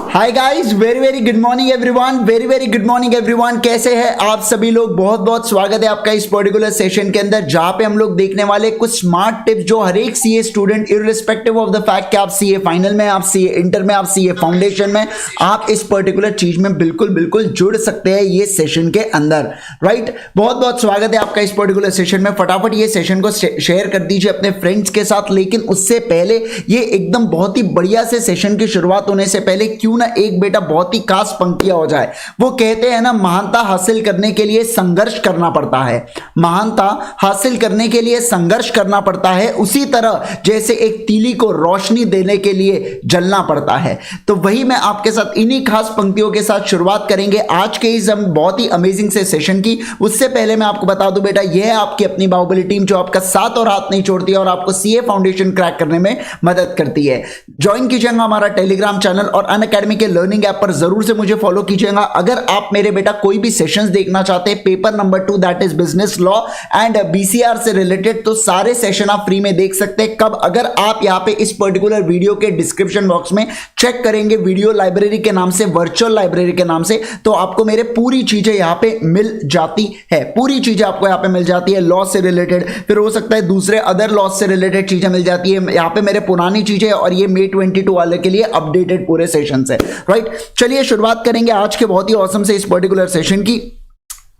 Hi guys, very very good morning everyone, very very good morning everyone. कैसे हैं आप सभी लोग? बहुत बहुत स्वागत है आपका इस पर्टिकुलर सेशन के अंदर, जहां पे हम लोग देखने वाले कुछ स्मार्ट टिप्स जो हर एक CA student irrespective of the fact कि आप सीए फाइनल में, आप सीए इंटर में, आप सीए फाउंडेशन में, आप इस पर्टिकुलर चीज में बिल्कुल बिल्कुल जुड़ सकते हैं ये सेशन के अंदर, राइट। बहुत बहुत स्वागत है आपका इस पर्टिकुलर सेशन में। फटाफट ये सेशन को शेयर कर दीजिए अपने फ्रेंड्स के साथ। लेकिन उससे पहले ये एकदम बहुत ही बढ़िया से सेशन की शुरुआत होने से पहले क्यों ना एक बेटा बहुत ही खास पंक्तियां हो जाए। वो कहते हैं ना, महानता हासिल करने के लिए संघर्ष करना पड़ता है, महानता हासिल करने के लिए संघर्ष करना पड़ता है, उसी तरह जैसे एक तीली को रोशनी देने के लिए जलना पड़ता है। तो वही मैं आपके साथ इन्हीं खास पंक्तियों के साथ शुरुआत करेंगे आज के इस बहुत ही अमेजिंग से सेशन की। उससे पहले मैं आपको बता दूं बेटा, यह है आपकी अपनी बाहुबली टीम जो आपका साथ और हाथ नहीं छोड़ती है और आपको सीए फाउंडेशन क्रैक करने में मदद करती है। ज्वाइन कीजिएगा हमारा टेलीग्राम चैनल और अनअकैडमी के लर्निंग ऐप पर जरूर से मुझे फॉलो कीजिएगा। अगर आप मेरे बेटा कोई भी सेशंस देखना चाहते हैं, paper number 2 that is business law and BCR से रिलेटेड, तो सारे सेशन आप फ्री में देख सकते हैं। कब? अगर आप यहां पे इस पर्टिकुलर वीडियो के डिस्क्रिप्शन बॉक्स में चेक करेंगे वीडियो लाइब्रेरी के नाम से, वर्चुअल लाइब्रेरी के नाम से, तो आपको मेरे पूरी चीजें यहां पे मिल जाती है। पूरी चीजें आपको यहां पे मिल जाती है, लॉ से रिलेटेड, फिर हो सकता है दूसरे अदर लॉ से रिलेटेड चीजें मिल जाती है। यहां पे मेरे पुरानी चीजें और ये May 22 वाले के लिए अपडेटेड पूरे सेशन से, राइट। चलिए शुरुआत करेंगे आज के बहुत ही औसम से इस पर्टिकुलर सेशन की।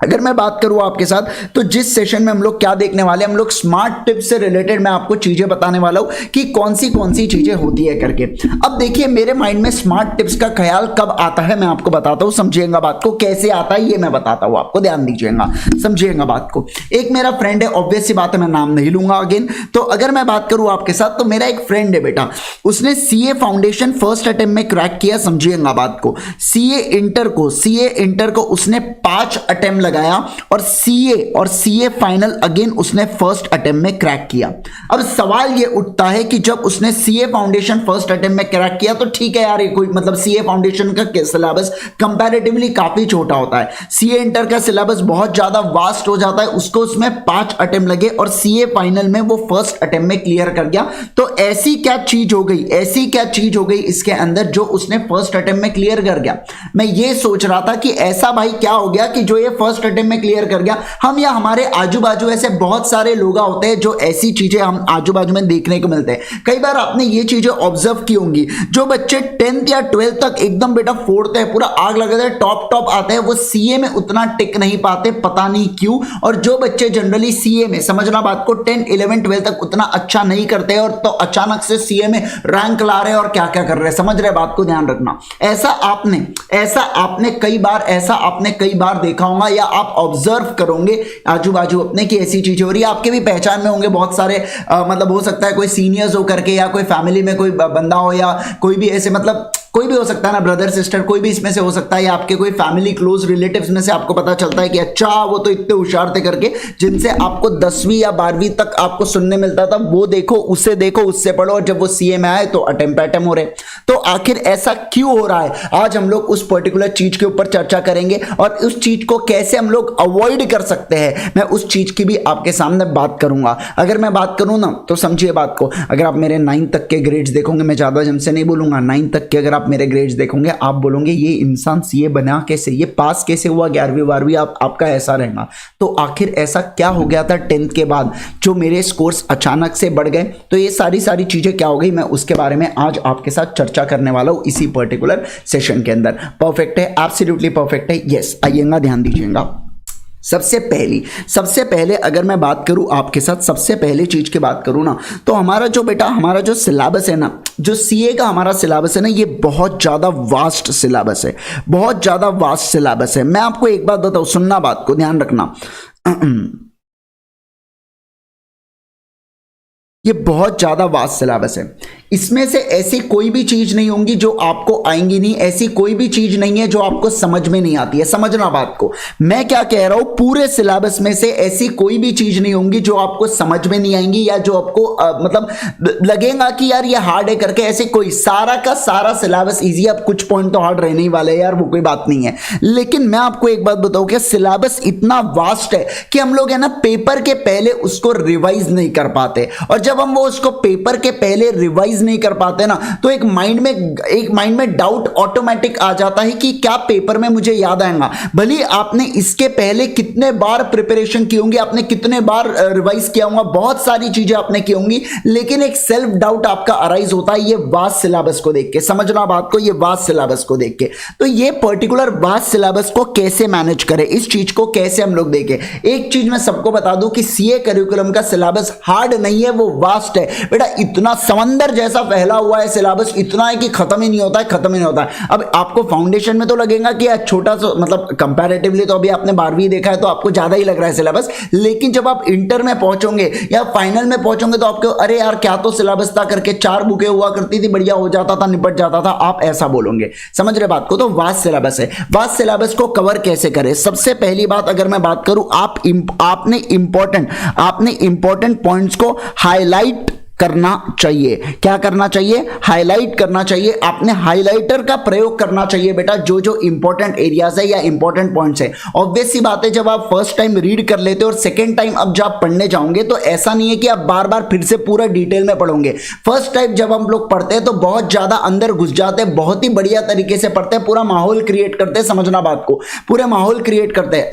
अगर मैं बात करूं आपके साथ, तो जिस सेशन में हम लोग क्या देखने वाले हैं, हम लोग स्मार्ट टिप्स से रिलेटेड मैं आपको चीजें बताने वाला हूं कि कौन सी चीजें होती है करके। अब देखिए, मेरे माइंड में स्मार्ट टिप्स का ख्याल कब आता है मैं आपको बताता हूं, समझिएगा बात को। कैसे आता है ये मैं बताता हूं आपको, ध्यान दीजिएगा, समझिएगा बात को। एक मेरा फ्रेंड है, ऑब्वियस सी बात है मैं नाम नहीं लूंगा अगेन। तो अगर मैं बात करूं आपके साथ, तो मेरा एक फ्रेंड है बेटा, उसने सीए फाउंडेशन फर्स्ट अटेम्प्ट में क्रैक किया, समझिएगा बात को। सीए इंटर को उसने 5 अटेम्प्ट लगाया और सीए फाइनल अगेन उसने फर्स्ट अटेम्प्ट में क्रैक किया। अब सवाल ये उठता है कि जब उसने सीए फाउंडेशन फर्स्ट अटेम्प्ट में क्रैक किया, तो ठीक है यार, ये कोई मतलब सीए फाउंडेशन का सिलेबस कंपैरेटिवली काफी छोटा होता है, सीए इंटर का सिलेबस बहुत ज्यादा वास्ट हो जाता है, उसको उसमें 5 अटेम्प्ट लगे और सीए फाइनल में वो फर्स्ट अटेम्प्ट में क्लियर कर गया। तो ऐसी क्या चीज हो गई इसके अंदर जो उसने फर्स्ट अटेम्प्ट में क्लियर कर गया। मैं ये सोच रहा था कि ऐसा भाई क्या हो गया कि जो ये फर्स्ट अटेम्प्ट में क्लियर कर गया। हम या हमारे आजू बाजू ऐसे बहुत सारे लोग होते हैं जो ऐसी चीजें हम आजू बाजू में देखने को मिलते हैं। कई बार आपने ये चीजें ऑब्जर्व की होंगी, जो बच्चे 10th या 12th तक एकदम बेटा फोड़ते हैं, पूरा आग लगाते हैं, टॉप आते हैं, वो सीए में उतना टिक नहीं पाते, पता नहीं क्यों। और जो बच्चे जनरली सीए में, समझना बात को, 10, 11, 12 तक उतना अच्छा नहीं करते हैं और तो अचानक से सीए में रैंक ला रहे हैं और क्या क्या कर रहे हैं, समझ रहे बात को, ध्यान रखना। ऐसा आपने कई बार देखा होगा या आप ऑब्जर्व करोगे आजू बाजू अपने की ऐसी चीजें हो रही है। आपके भी पहचान में होंगे बहुत सारे, मतलब हो सकता है कोई सीनियर्स हो करके, या कोई फैमिली में कोई बंदा हो, या कोई भी ऐसे, मतलब कोई भी हो सकता है ना, ब्रदर सिस्टर, कोई भी इसमें से हो सकता है, या आपके कोई फैमिली क्लोज रिलेटिव्स में से आपको पता चलता है कि अच्छा वो तो इतने होशियार थे करके, जिनसे आपको 10वीं या 12वीं तक आपको सुनने मिलता था, वो देखो, उससे पढ़ो, और जब वो सीए में आए तो अटेम्प्ट हो रहे। तो आखिर ऐसा क्यों हो रहा है, आज हम लोग उस पर्टिकुलर चीज के ऊपर चर्चा करेंगे और उस चीज को कैसे हम लोग अवॉइड कर सकते हैं, मैं उस चीज की भी आपके सामने बात करूंगा। अगर मैं बात करूं ना, तो समझिए बात को, अगर आप मेरे 9th तक के ग्रेड्स देखोगे, मैं ज्यादा जम से नहीं बोलूंगा, 9th तक के अगर आप मेरे ग्रेड्स देखोगे, आप बोलोगे ये इंसान सीए बना कैसे, ये पास कैसे हुआ 11वीं 12वीं, आपका ऐसा रहना। तो आखिर ऐसा क्या हो गया था 10th के बाद जो मेरे स्कोर्स अचानक से बढ़ गए? तो ये सारी चीजें क्या हो गई, मैं उसके बारे में आज आपके साथ चर्चा करने वाला हूं इसी पर्टिकुलर सेशन के अंदर। परफेक्ट है, एब्सोल्युटली परफेक्ट है, यस। आइएगा, ध्यान दीजिएगा। सबसे पहले अगर मैं बात करूं आपके साथ, सबसे पहले चीज की बात करूं ना, तो हमारा जो सिलेबस है ना, जो सीए का हमारा सिलेबस है ना, ये बहुत ज्यादा वास्ट सिलेबस है, मैं आपको एक बात बताऊं, सुनना बात को, ध्यान रखना। ये बहुत ज्यादा वास्ट सिलेबस है, इसमें से ऐसी कोई भी चीज नहीं होंगी जो आपको आएंगी नहीं, ऐसी कोई भी चीज नहीं है जो आपको समझ में नहीं आती है, समझना बात को। मैं क्या कह रहा हूं, पूरे सिलेबस में से ऐसी कोई भी चीज नहीं होंगी जो आपको समझ में नहीं आएंगी या जो आपको मतलब लगेगा कि यार ये हार्ड है करके, ऐसे कोई, सारा का सारा सिलेबस इजी। अब कुछ पॉइंट तो हार्ड रहने ही वाले हैं यार, वो कोई बात नहीं है, लेकिन मैं आपको एक बात बताऊं कि सिलेबस इतना वास्ट है कि हम लोग है ना पेपर के पहले उसको रिवाइज नहीं कर पाते, और जब हम वो उसको पेपर के पहले रिवाइज रिवाइज नहीं कर पाते ना, तो एक माइंड में डाउट ऑटोमेटिक आ जाता है कि क्या पेपर में मुझे याद आएगा। भले आपने इसके पहले कितने बार प्रिपरेशन की होंगी, आपने कितने बार रिवाइज किया होगा, बहुत सारी चीजें आपने की होंगी, लेकिन एक सेल्फ डाउट आपका अराइज होता है ये वास्ट सिलेबस को देख के। समझना बात को, ये वास्ट सिलेबस को देख के। तो ये पर्टिकुलर वास्ट सिलेबस को कैसे मैनेज करें, इस चीज को कैसे हम लोग देखें। एक चीज मैं सबको बता दूं कि सीए करिकुलम का सिलेबस हार्ड नहीं है, वो वास्ट है बेटा। इतना समंदर जैसा फैला हुआ है सिलेबस, इतना है कि खत्म ही नहीं होता है, खत्म ही नहीं होता है। अब आपको फाउंडेशन में तो लगेगा कि यार छोटा सा, मतलब कंपैरेटिवली तो अभी आपने 12वीं देखा है तो आपको ज्यादा ही लग रहा है सिलेबस, लेकिन जब आप इंटर में पहुंचोगे या फाइनल में पहुंचोगे तो आपको अरे यार क्या तो सिलेबस था करके 4 बुकें हुआ करती थी, बढ़िया हो जाता था, निपट जाता था, आप ऐसा बोलोगे। समझ रहे बात को? तो वास्ट सिलेबस है। वास्ट सिलेबस को कवर कैसे करें? सबसे पहली बात अगर मैं बात करूं, आपने इंपॉर्टेंट पॉइंट्स को हाईलाइट करना चाहिए। क्या करना चाहिए? हाईलाइट करना चाहिए। आपने हाइलाइटर का प्रयोग करना चाहिए बेटा, जो जो इंपॉर्टेंट एरियाज है या इंपॉर्टेंट पॉइंट्स है। ऑब्वियस सी बात है, जब आप फर्स्ट टाइम रीड कर लेते हो और सेकेंड टाइम अब जब पढ़ने जाओगे तो ऐसा नहीं है कि आप बार बार फिर से पूरा डिटेल में पढ़ोगे। फर्स्ट टाइम जब हम लोग पढ़ते हैं तो बहुत ज्यादा अंदर घुस जाते हैं, बहुत ही बढ़िया तरीके से पढ़ते हैं, पूरा माहौल क्रिएट करते हैं। समझना बात को, पूरे माहौल क्रिएट करते हैं।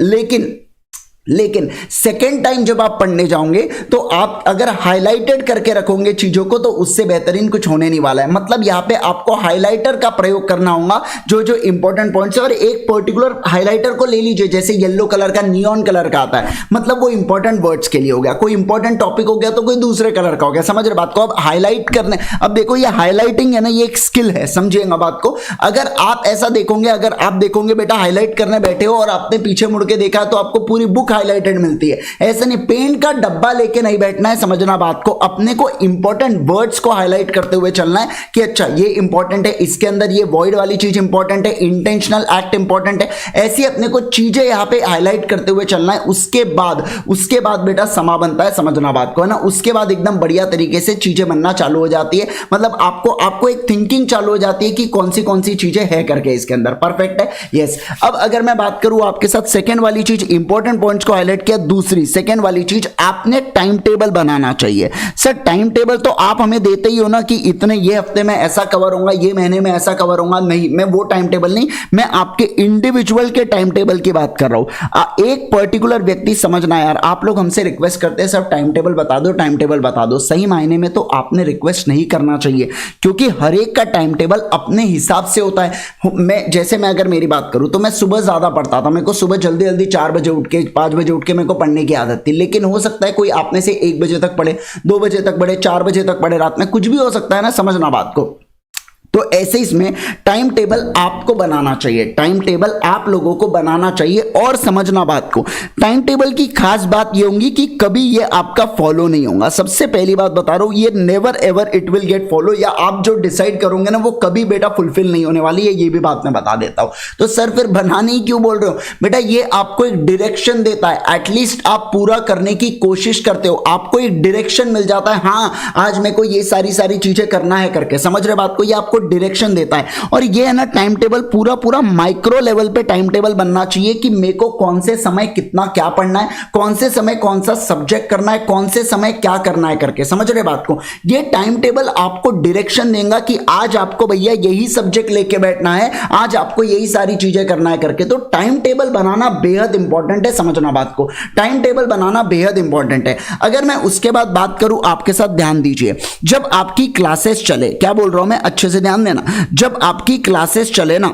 लेकिन सेकेंड टाइम जब आप पढ़ने जाओगे तो आप अगर हाईलाइटेड करके रखोगे चीजों को तो उससे बेहतरीन कुछ होने नहीं वाला है। मतलब यहां पे आपको हाईलाइटर का प्रयोग करना होगा, जो जो इंपॉर्टेंट पॉइंट्स है। और एक पर्टिकुलर हाईलाइटर को ले लीजिए, जैसे येलो कलर का, नियॉन कलर का आता है, मतलब वो इंपॉर्टेंट वर्ड्स के लिए हो गया। कोई इंपॉर्टेंट टॉपिक हो गया तो कोई दूसरे कलर का हो गया। समझ रहे बात को? अब हाईलाइट करने, अब देखो ये हाईलाइटिंग है ना, ये एक स्किल है, समझिएगा बात को। अगर आप ऐसा देखोगे, अगर आप देखोगे बेटा हाईलाइट करने बैठे हो और आपने पीछे मुड़ के देखा तो आपको पूरी बुक हाईलाइटेड मिलती है, ऐसा नहीं। पेन का डब्बा लेके नहीं बैठना है। समझना बात को, अपने को इंपॉर्टेंट वर्ड्स को हाईलाइट करते हुए चलना है कि अच्छा ये इंपॉर्टेंट है, इसके अंदर ये वॉइड वाली चीज इंपॉर्टेंट है, इंटेंशनल एक्ट इंपॉर्टेंट है, ऐसी अपने को चीजें यहां पे हाईलाइट करते हुए चलना है। उसके बाद बेटा समा बनता है। समझना बात को, है ना। उसके बाद एकदम बढ़िया तरीके से चीजें बनना चालू हो जाती है। मतलब आपको एक थिंकिंग चालू हो जाती है कि कौन सी चीजें है करके इसके अंदर। परफेक्ट है, यस। अब अगर मैं बात करूं आपके साथ सेकंड वाली चीज, इंपॉर्टेंट पॉइंट्स को हाईलाइट किया। दूसरी सेकंड वाली चीज, आपने टाइम टेबल बनाना चाहिए। सर टाइम टेबल तो आप हमें देते ही हो ना कि इतने ये हफ्ते में ऐसा कवर होगा, ये महीने में ऐसा कवर होगा। नहीं, मैं वो टाइम टेबल नहीं, मैं आपके इंडिविजुअल के टाइम टेबल की बात कर रहा हूं। एक पर्टिकुलर व्यक्ति, समझना यार, आप लोग हमसे रिक्वेस्ट करते हैं सर टाइम टेबल बता दो, टाइम टेबल बता दो। सही मायने में तो आपने रिक्वेस्ट नहीं करना चाहिए, क्योंकि हर एक का टाइम टेबल अपने हिसाब से होता है। मैं अगर मेरी बात करूं तो मैं सुबह ज्यादा पढ़ता था। मेरे को सुबह जल्दी 4 बजे उठ के, 5 बजे उठ के मेरे को पढ़ने की आदत थी। लेकिन हो सकता है कोई आप में से 1 बजे तक पढ़े, 2 बजे तक पढ़े, 4 बजे तक पढ़े, रात में कुछ भी हो सकता है ना। समझना बात को। तो ऐसे इसमें टाइम टेबल आपको बनाना चाहिए, टाइम टेबल आप लोगों को बनाना चाहिए। और समझना बात को, टाइम टेबल की खास बात ये होगी कि कभी ये आपका फॉलो नहीं होगा। सबसे पहली बात बता रहा हूं, ये never ever it will get follow, या आप जो डिसाइड करोगे ना वो कभी बेटा फुलफिल नहीं होने वाली है, ये भी बात मैं बता देता हूं। तो सर फिर बनाने ही क्यों बोल रहे हो? बेटा ये आपको एक डायरेक्शन देता है, एटलीस्ट आप पूरा करने की कोशिश करते हो, आपको एक डायरेक्शन मिल जाता है। हाँ आज मेरे को ये सारी चीजें करना है करके। समझ रहे बात को? ये आपको डायरेक्शन देता है। और ये है ना टाइम टेबल पूरा माइक्रो लेवल पे टाइम टेबल बनना चाहिए कि मेरे को कौन से समय कितना क्या पढ़ना है, कौन से समय कौन सा सब्जेक्ट करना है, कौन से समय क्या करना है करके। समझ रहे बात को? ये टाइम टेबल आपको डायरेक्शन देगा कि आज आपको भैया यही सब्जेक्ट लेके बैठना है, आज आपको यही सारी चीजें करना है करके। तो टाइम टेबल बनाना बेहद इंपॉर्टेंट है। समझना बात को, टाइम टेबल बनाना बेहद इंपॉर्टेंट है। अगर मैं उसके बाद बात करूं आपके साथ, ध्यान दीजिए, जब आपकी क्लासेस चले, क्या बोल रहा हूं मैं, अच्छे से ध्यान देना, जब आपकी क्लासेस चले ना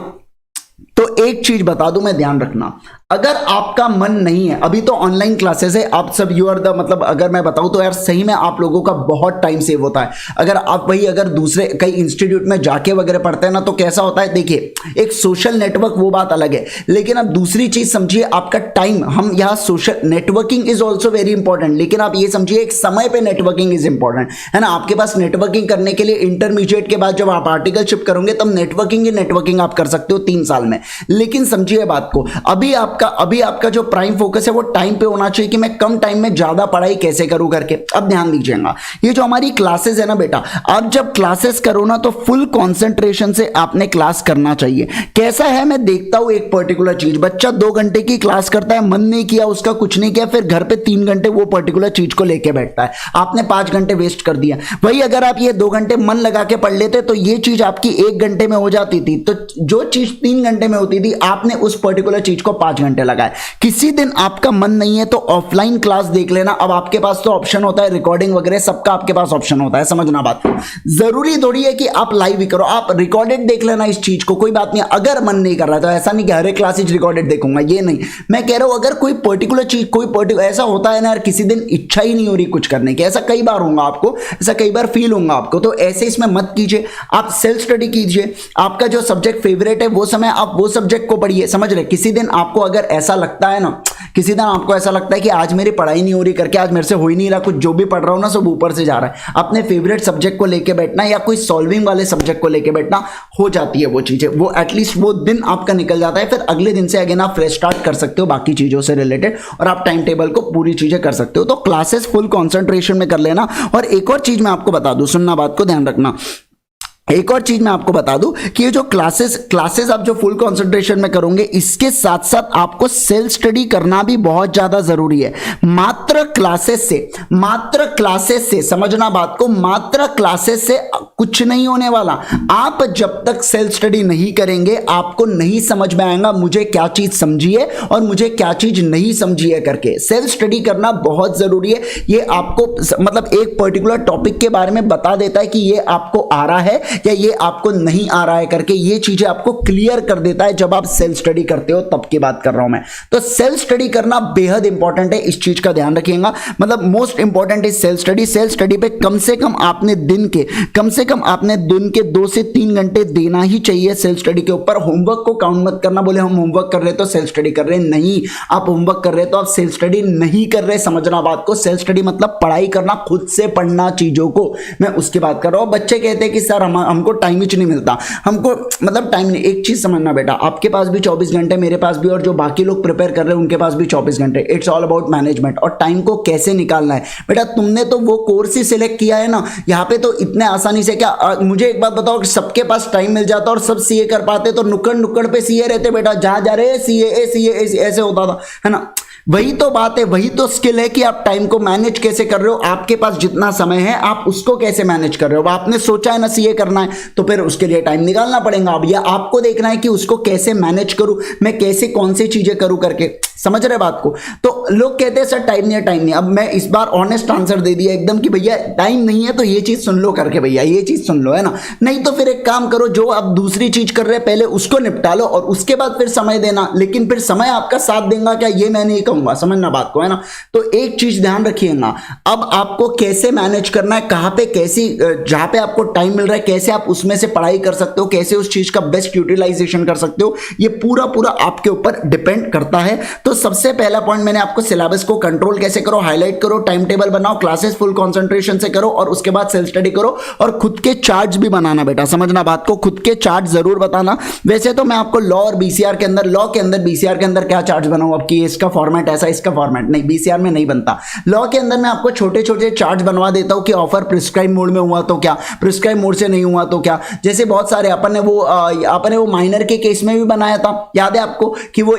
तो एक चीज बता दूं मैं, ध्यान रखना। अगर आपका मन नहीं है, अभी तो ऑनलाइन क्लासेस है, आप सब यू आर द, मतलब अगर मैं बताऊं तो यार सही में आप लोगों का बहुत टाइम सेव होता है। अगर आप वही अगर दूसरे कई इंस्टीट्यूट में जाके वगैरह पढ़ते हैं ना तो कैसा होता है, देखिए एक सोशल नेटवर्क वो बात अलग है, लेकिन अब दूसरी चीज समझिए आपका टाइम। हम यहाँ social networking is also very important, लेकिन आप ये समझिए एक समय पे नेटवर्किंग इज इंपॉर्टेंट, है ना। आपके पास नेटवर्किंग करने के लिए इंटरमीडिएट के बाद जब आप आर्टिकलशिप करोगे तब नेटवर्किंग आप कर सकते हो 3 साल में। लेकिन समझिए बात को, अभी आप आपका अभी आपका जो प्राइम फोकस है वो टाइम पे होना चाहिए कि मैं कम टाइम में ज्यादा पढ़ाई कैसे करूं करके। अब ध्यान दीजिएगा, ये जो हमारी क्लासेस है ना बेटा, आप जब क्लासेस करो ना तो फुल कंसंट्रेशन से आपने क्लास करना चाहिए। कैसा है, मैं देखता हूं एक पर्टिकुलर चीज, बच्चा 2 घंटे की क्लास करता है, मन नहीं किया उसका, कुछ नहीं किया, फिर घर पे 3 घंटे वो पर्टिकुलर चीज को लेके बैठता है, आपने 5 घंटे वेस्ट कर दिया। वही अगर आप ये 2 घंटे मन लगा के पढ़ लेते तो ये चीज आपकी 1 घंटे में हो जाती थी, तो जो चीज 3 घंटे में होती थी आपने उस पर्टिकुलर चीज को 5 घंटे लगाए। किसी दिन आपका मन नहीं है तो ऑफलाइन क्लास देख लेना। अब आपके पास तो ऑप्शन होता है रिकॉर्डिंग वगैरह, सबका आपके पास ऑप्शन होता है, समझना बात। जरूरी थोड़ी है कि आप लाइव ही करो, आप रिकॉर्डेड देख लेना इस चीज को, कोई बात नहीं। अगर मन नहीं कर रहा तो ऐसा नहीं कि हर एक क्लासेज रिकॉर्डेड देखूंगा, ये नहीं मैं कह रहा हूं। अगर कोई पर्टिकुलर चीज, कोई पर्टिकुलर ऐसा होता है ना यार, किसी दिन इच्छा ही नहीं हो रही कुछ करने की, ऐसा कई बार होगा आपको, ऐसा कई बार फील होगा आपको, तो ऐसे इसमें मत कीजिए, आप सेल्फ स्टडी कीजिए। आपका जो सब्जेक्ट फेवरेट है वो समय आप वो सब्जेक्ट को पढ़िए, समझ रहे। किसी दिन आपको अगर ऐसा लगता है ना, किसी दिन आपको ऐसा लगता है कि आज मेरी पढ़ाई नहीं हो रही करके, आज मेरे से हो ही नहीं रहा कुछ, जो भी पढ़ रहा हूं ना सब ऊपर से जा रहा है, अपने फेवरेट सब्जेक्ट को लेके बैठना या कोई सॉल्विंग वाले सब्जेक्ट को लेके बैठना, हो जाती है वो चीजें, वो एटलीस्ट वो दिन आपका निकल जाता है। फिर अगले दिन से अगेन आप फ्रेश स्टार्ट कर सकते हो बाकी चीजों से रिलेटेड, और आप टाइम टेबल को पूरी चीजें कर सकते हो। तो क्लासेस फुल कंसंट्रेशन में कर लेना। और एक और चीज मैं आपको बता दूं, सुनना बात को, ध्यान रखना, एक और चीज मैं आपको बता दूं कि ये जो क्लासेस आप जो फुल कंसंट्रेशन में करोगे, इसके साथ साथ आपको सेल्फ स्टडी करना भी बहुत ज्यादा जरूरी है। मात्र क्लासेस से समझना बात को, मात्र क्लासेस से कुछ नहीं होने वाला। आप जब तक सेल्फ स्टडी नहीं करेंगे आपको नहीं समझ में आएगा मुझे क्या चीज समझी है और मुझे क्या चीज नहीं समझी है करके। सेल्फ स्टडी करना बहुत जरूरी है। ये आपको मतलब एक पर्टिकुलर टॉपिक के बारे में बता देता है कि ये आपको आ रहा है या ये आपको नहीं आ रहा है करके, ये चीजें आपको क्लियर कर देता है जब आप सेल्फ स्टडी करते हो, तब की बात कर रहा हूं मैं। तो सेल्फ स्टडी करना बेहद इंपॉर्टेंट है, इस चीज का ध्यान रखिएगा। मतलब most important is self study. Self study पे कम से कम आपने दिन के 2 से 3 घंटे देना ही चाहिए सेल्फ स्टडी के ऊपर। होमवर्क को काउंट मत करना, बोले हम होमवर्क कर रहे तो सेल्फ स्टडी कर रहे, नहीं, आप होमवर्क कर रहे तो आप सेल्फ स्टडी नहीं कर रहे, समझना बात को। सेल्फ स्टडी मतलब पढ़ाई करना, खुद से पढ़ना चीजों को, मैं उसकी बात कर रहा हूं। बच्चे कहते हैं कि सर हमको टाइम ही नहीं मिलता, हमको मतलब टाइम नहीं। एक चीज समझना बेटा, आपके पास भी 24 घंटे, मेरे पास भी, और जो बाकी लोग प्रिपेयर कर रहे हैं उनके पास भी 24 घंटे। इट्स ऑल अबाउट मैनेजमेंट और टाइम को कैसे निकालना है। बेटा तुमने तो वो कोर्स ही सिलेक्ट किया है ना, यहाँ पे तो इतने आसानी से क्या, मुझे एक बात बताओ कि सबके पास टाइम मिल जाता और सब सीए कर पाते तो नुक्कड़ नुक्कड़ पे सीए रहते बेटा, जहां जा रहे सीए ऐसे होता था, है ना। वही तो बात है, वही तो स्किल है कि आप टाइम को मैनेज कैसे कर रहे हो। आपके पास जितना समय है आप उसको कैसे मैनेज कर रहे हो। आपने सोचा है ना सीए करना है तो फिर उसके लिए टाइम निकालना पड़ेगा। अब या आपको देखना है कि उसको कैसे मैनेज करूं, मैं कैसे कौन सी चीजें करूं करके, समझ रहे बात को। तो लोग कहते हैं सर टाइम नहीं है, टाइम नहीं। अब मैं इस बार ऑनेस्ट आंसर दे दिया एकदम कि भैया टाइम नहीं है तो ये चीज सुन लो करके, भैया ये चीज सुन लो, है ना। नहीं तो फिर एक काम करो, जो आप दूसरी चीज कर रहे हैं पहले उसको निपटा लो और उसके बाद फिर समय देना। लेकिन फिर समय आपका साथ देगा क्या, ये मैं नहीं कहूंगा, समझना बात को, है ना। तो एक चीज ध्यान रखिएगा, अब आपको कैसे मैनेज करना है, कहां पे कैसी, जहां पे आपको टाइम मिल रहा है कैसे आप उसमें से पढ़ाई कर सकते हो, कैसे उस चीज का बेस्ट यूटिलाइजेशन कर सकते हो, ये पूरा पूरा आपके ऊपर डिपेंड करता है। तो सबसे पहला पॉइंट मैंने आपको, सिलेबस को कंट्रोल कैसे करो, हाईलाइट करो, टाइम टेबल बनाओ, क्लासेस फुल कंसंट्रेशन से करो और उसके बाद सेल्फ स्टडी करो और खुद के चार्ट्स भी बनाना बेटा, समझना बात को, खुद के चार्ट जरूर बताना। वैसे तो मैं आपको लॉ और बीसीआर के अंदर, बीसीआर के अंदर क्या चार्ट बनाऊं अब कि इसका फॉर्मेट ऐसा, इसका फॉर्मेट नहीं, बीसीआर में नहीं बनता। लॉ के अंदर मैं आपको छोटे छोटे चार्ट बनवा देता हूं कि ऑफर प्रिस्क्राइब मोड में हुआ तो क्या, प्रिस्क्राइब मोड से नहीं हुआ तो क्या। जैसे बहुत सारे अपन ने वो माइनर के केस में भी बनाया था, याद है आपको, कि वो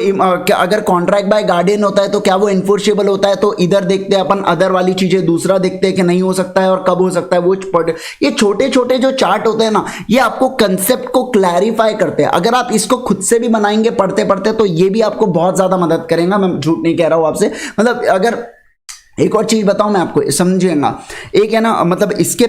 अगर कॉन्ट्रैक्ट बाय गार्डियन होता है तो क्या वो इन्फोर्सेबल होता है। तो इधर देखते हैं अपन अदर वाली चीजें, दूसरा देखते हैं कि नहीं हो सकता है और कब हो सकता है। वो ये छोटे छोटे जो चार्ट होते हैं ना, ये आपको कंसेप्ट को क्लैरिफाई करते हैं। अगर आप इसको खुद से भी बनाएंगे पढ़ते पढ़ते तो ये भी आपको बहुत ज्यादा मदद करेगा, मैं झूठ नहीं कह रहा हूं आपसे। मतलब अगर एक और चीज बताऊं मैं आपको, समझिएगा, एक है ना, मतलब इसके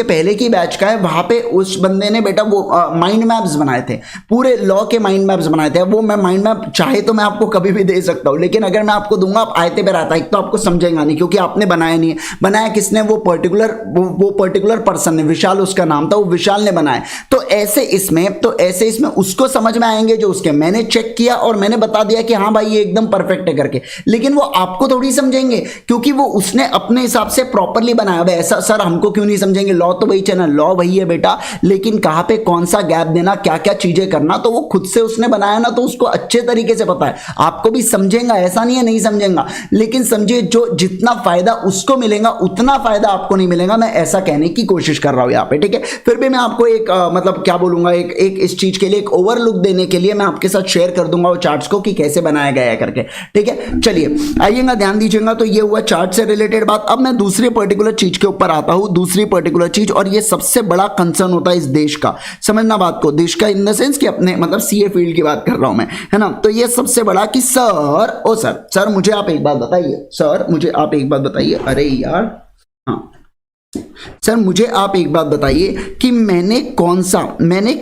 पहले की बैच का है, वहां पे उस बंदे ने बेटा वो माइंड मैप्स बनाए थे, पूरे लॉ के माइंड मैप्स बनाए थे। वो मैं माइंड मैप चाहे तो मैं आपको कभी भी दे सकता हूं, लेकिन अगर मैं आपको दूंगा आप आयते पे रहता, एक तो आपको समझेगा नहीं क्योंकि आपने बनाया नहीं है। बनाया किसने, वो पर्टिकुलर पर्सन ने, विशाल उसका नाम था, वो विशाल ने बनाया। तो ऐसे इसमें उसको समझ में आएंगे जो उसके, मैंने चेक किया और मैंने बता दिया कि हाँ भाई ये एकदम परफेक्ट है करके, लेकिन वो आपको थोड़ी समझेंगे क्योंकि वो उसने अपने हिसाब से प्रॉपरली बनाया हुआ है। ऐसा सर हमको क्यों नहीं समझेंगे, लॉ तो वही चैनल, लॉ वही है बेटा, लेकिन कहां पे कौन सा गैप देना, क्या क्या चीजें करना, तो वो खुद से उसने बनाया ना, तो उसको अच्छे तरीके से पता है। आपको भी समझेगा, ऐसा नहीं है नहीं समझेगा, लेकिन समझिए जो जितना फायदा उसको मिलेगा उतना फायदा आपको नहीं मिलेगा, मैं ऐसा कहने की कोशिश कर रहा हूं यहां पे, ठीक है। फिर भी मैं आपको एक मतलब क्या बोलूंगा, एक इस चीज के लिए एक ओवरलुक देने के लिए मैं आपके साथ शेयर कर दूंगा वो चार्ट्स को कि कैसे बनाया गया है करके, ठीक है। चलिए आइएगा, ध्यान दीजिएगा। तो ये हुआ चार्ट से रिलेटेड बात। अब मैं दूसरी पर्टिकुलर चीज के ऊपर आता हूं, दूसरी पर्टिकुलर चीज, और ये सबसे बड़ा कंसर्न होता है इस देश का, समझना बात को, देश का इन द सेंस कि अपने मतलब सीए फील्ड की बात कर रहा हूं मैं, है ना। तो ये सबसे बड़ा कि सर मुझे आप एक बात बताइए, सर मुझे आप एक बात बताइए, अरे यार हाँ सर मुझे आप एक बात बताइए कि मैंने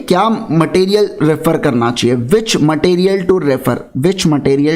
क्या मटेरियल रेफर करना चाहिए, विच मटेरियल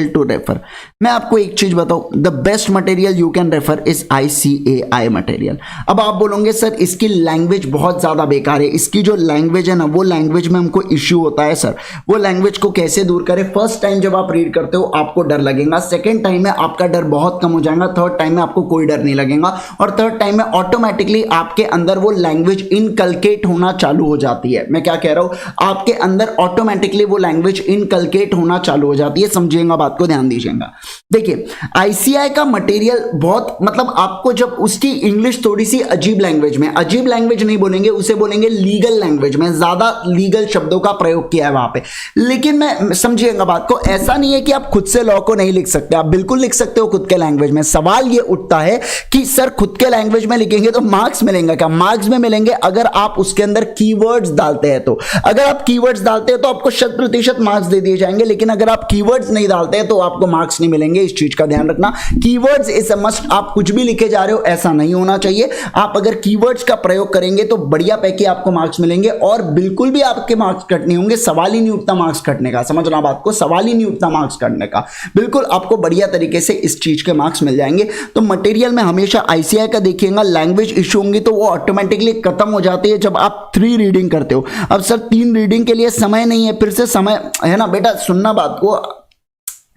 टू रेफर। मैं आपको एक चीज बताऊं, the best material you can refer is ICAI material. अब आप बोलोगे सर इसकी लैंग्वेज बहुत ज्यादा बेकार है, इसकी जो लैंग्वेज है ना वो लैंग्वेज में हमको इश्यू होता है। सर वो लैंग्वेज को कैसे दूर करें? फर्स्ट टाइम जब आप रीड करते हो आपको डर लगेगा, सेकेंड टाइम में आपका डर बहुत कम हो जाएगा, थर्ड टाइम में आपको कोई डर नहीं लगेगा, और थर्ड टाइम में ऑटोमेटिकली आपके अंदर वो लैंग्वेज इनकलकेट होना चालू हो जाती है। मैं क्या कह रहा हूं, आपके अंदर ऑटोमेटिकली वो लैंग्वेज इनकलकेट होना चालू हो जाती है। समझिएगा बात को, ध्यान दीजिएगा। देखिए ICAI का मटेरियल बहुत मतलब आपको जब उसकी इंग्लिश थोड़ी सी अजीब लैंग्वेज में, अजीब लैंग्वेज नहीं बोलेंगे उसे, बोलेंगे लीगल लैंग्वेज में, ज्यादा लीगल शब्दों का प्रयोग किया है वहां पे। लेकिन मैं समझिएगा बात को, ऐसा नहीं है कि आप खुद से लॉ को नहीं लिख सकते, आप बिल्कुल लिख सकते हो खुद के लैंग्वेज में। सवाल ये उठता है कि सर खुद के लैंग्वेज में लिखेंगे तो मार्क्स मिलेंगे क्या? मार्क्स में मिलेंगे अगर आप उसके अंदर कीवर्ड्स डालते हैं। तो अगर आप कीवर्ड्स डालते हैं तो आपको 100% मार्क्स दे दिए जाएंगे, लेकिन अगर आप कीवर्ड्स नहीं डालते हैं तो आपको मार्क्स नहीं मिलेंगे। इस चीज का ध्यान रखना, कीवर्ड्स इज अ मस्ट। आप कुछ भी लिखे जा रहे हो ऐसा नहीं होना चाहिए। आप अगर कीवर्ड्स का प्रयोग करेंगे तो बढ़िया पैकी आपको मार्क्स मिलेंगे, और बिल्कुल भी आपके मार्क्स कट नहीं होंगे। सवाल ही नहीं उठता मार्क्स कटने का, समझना बात को, सवाल ही नहीं उठता मार्क्स कटने का। बिल्कुल आपको बढ़िया तरीके से इस चीज के मार्क्स मिल जाएंगे। तो मटेरियल में हमेशा ICAI का देखिएगा, लैंग्वेज इशू होंगी तो वो ऑटोमेटिकली खत्म हो जाती है जब आप 3 रीडिंग करते हो। अब सर 3 रीडिंग के लिए समय नहीं है, फिर से समय है ना बेटा, सुनना बात को।